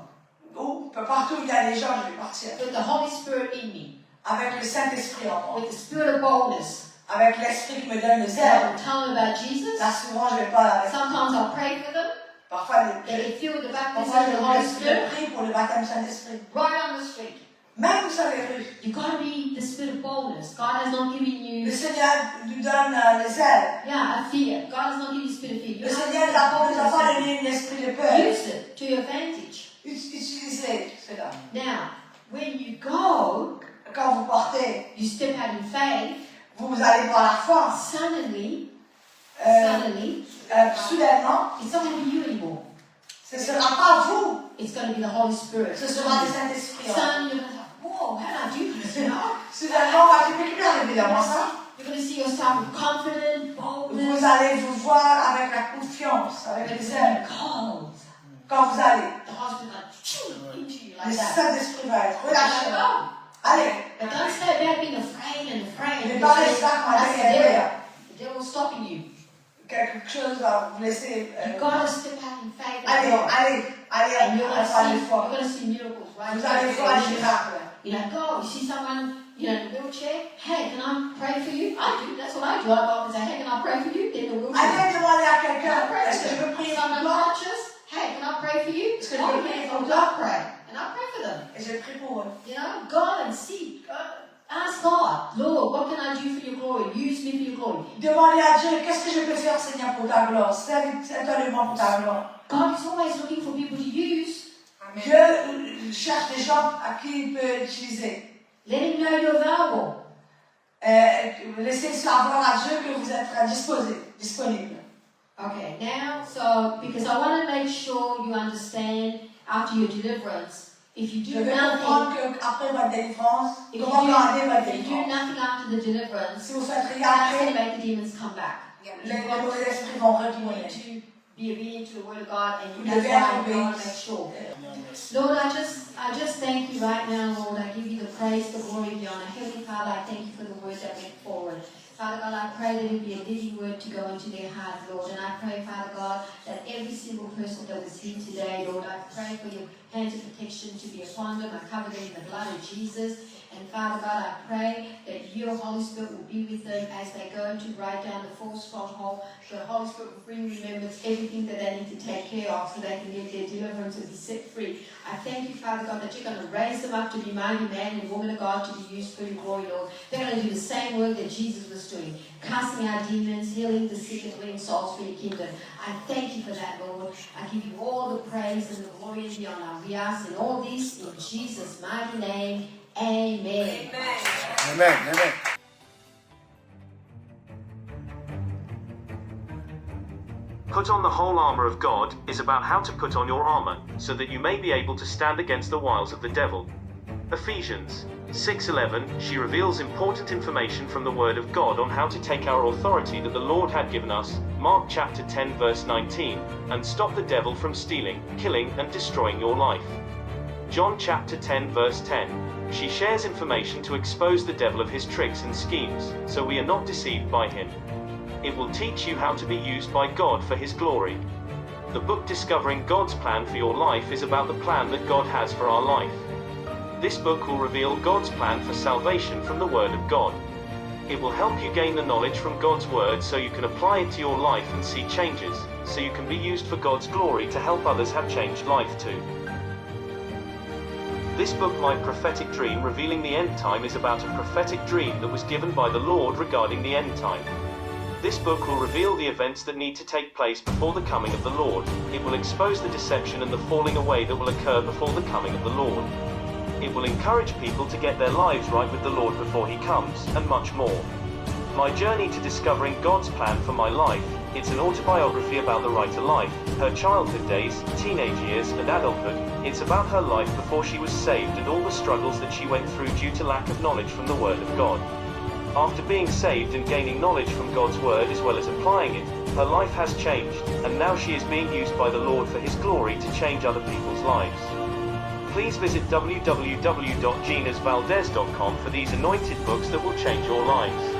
Partout où il y a des gens, je vais partir. With the Holy Spirit in me. Avec le Saint-Esprit en moi. With the spirit of boldness. Avec l'Esprit qui me donne le I zèle. will tell them about Jesus. Là, souvent, je vais pas avec. Sometimes I'll pray for them. Parfois, They get filled with the baptism parfois of the Holy je Spirit. prie pour le baptême du Saint-Esprit. Right on the street. Même sur les rues. You've got to be the spirit of boldness. God has not given Le you, Seigneur nous donne le zèle. a fear. God has not given you a spirit of fear. Le You Seigneur nous a pas donné un esprit de peur. use it to your advantage. Utilisez cela. Now, when you go, Quand vous partez, you step out in faith. vous allez par la foi. Suddenly, Soudainement, it's not going to be you anymore. ce ne sera pas vous. It's going to be the Holy Spirit. Ce sera le Saint-Esprit. Suddenly, you're going to say, "Whoa, how did I do this?" You know? Soudainement, tu peux plus arriver à moi ça. You're going to see yourself with confidence, boldness. Vous allez vous voir avec la confiance, avec You're les going ailes. to be cold. Quand vous allez, The Holy Spirit will into you le like that. Saint-Esprit va être Like, relâché. oh. Allez, But don't stay there being afraid and afraid. ne because pas rester là quand that's il the est devil. là. The devil's stopping you. Quelque chose va vous laisser. You've got to step out in faith. Allez, and go. allez, allez, And you're on going va aller to voir. see miracles, right? Vous allez voir les miracles. You know, go. You see someone, in a wheelchair. Hey, can I pray for you? I do. That's what I do. I go up and say, hey, can I pray for you? They're in a wheelchair. Allez demander à Can I quelqu'un, pray est-ce que je for peux you? prier pour Someone toi? conscious. Hey, can I pray for you? Est-ce que je peux prier pour Oh, toi? I pray. And I pray for them. Et je prie pour eux. You know, go and see. Ask God, Lord, what can I do for your glory? Use me for your glory. Demandez à Dieu, qu'est-ce que je peux faire, Seigneur, pour ta gloire? Donne-moi pour ta gloire. God is always looking for people to use. Amen. Dieu cherche des gens à qui il peut utiliser. Let him know you're available. Laissez savoir à Dieu que vous êtes disponible. Okay, now, so, because I want to make sure you understand after your deliverance, if you Je do veux nothing, comprendre qu'après votre délivrance, if comment garder votre you do délivrance. nothing after the deliverance, Si vous faites rien that's going to après, make the demons come back. les mauvais esprits vont You retourner. need to be obedient to the word of God, and Vous that's devez why être I want to obéis. make sure. Lord, I just thank you right now, Lord. I give you the praise, the glory, the honor. Heavenly Father, I thank you for the word that went forward. Father God, I pray that it be a living word to go into their heart, Lord. And I pray, Father God, that every single person that was here today, Lord, I pray for your hands of protection to be upon them. I cover them in the blood of Jesus. And Father God, I pray that your Holy Spirit will be with them as they go to write down the full stronghold. The Holy Spirit will bring remembrance everything that they need to take care of so they can get their deliverance and be set free. I thank you, Father God, that you're going to raise them up to be mighty man and woman of God to be used for your glory, Lord. They're going to do the same work that Jesus was doing, casting out demons, healing the sick, and winning souls for your kingdom. I thank you for that, Lord. I give you all the praise and the glory and the honor. We ask in all this in Jesus' mighty name. Amen. Amen. Amen. Put on the whole armor of God is about how to put on your armor, so that you may be able to stand against the wiles of the devil. Ephesians 6:11, she reveals important information from the Word of God on how to take our authority that the Lord had given us, Mark chapter 10 verse 19, and stop the devil from stealing, killing, and destroying your life. John chapter 10 verse 10, she shares information to expose the devil of his tricks and schemes, so we are not deceived by him. It will teach you how to be used by God for his glory. The book Discovering God's Plan for Your Life is about the plan that God has for our life. This book will reveal God's plan for salvation from the Word of God. It will help you gain the knowledge from God's Word so you can apply it to your life and see changes, so you can be used for God's glory to help others have changed life too. This book, My Prophetic Dream Revealing the End Time, is about a prophetic dream that was given by the Lord regarding the end time. This book will reveal the events that need to take place before the coming of the Lord. It will expose the deception and the falling away that will occur before the coming of the Lord. It will encourage people to get their lives right with the Lord before he comes, and much more. My journey to discovering God's plan for my life, it's an autobiography about the writer life, her childhood days, teenage years, and adulthood. It's about her life before she was saved and all the struggles that she went through due to lack of knowledge from the Word of God. After being saved and gaining knowledge from God's Word as well as applying it, her life has changed, and now she is being used by the Lord for his glory to change other people's lives. Please visit www.ginasvaldez.com for these anointed books that will change your lives.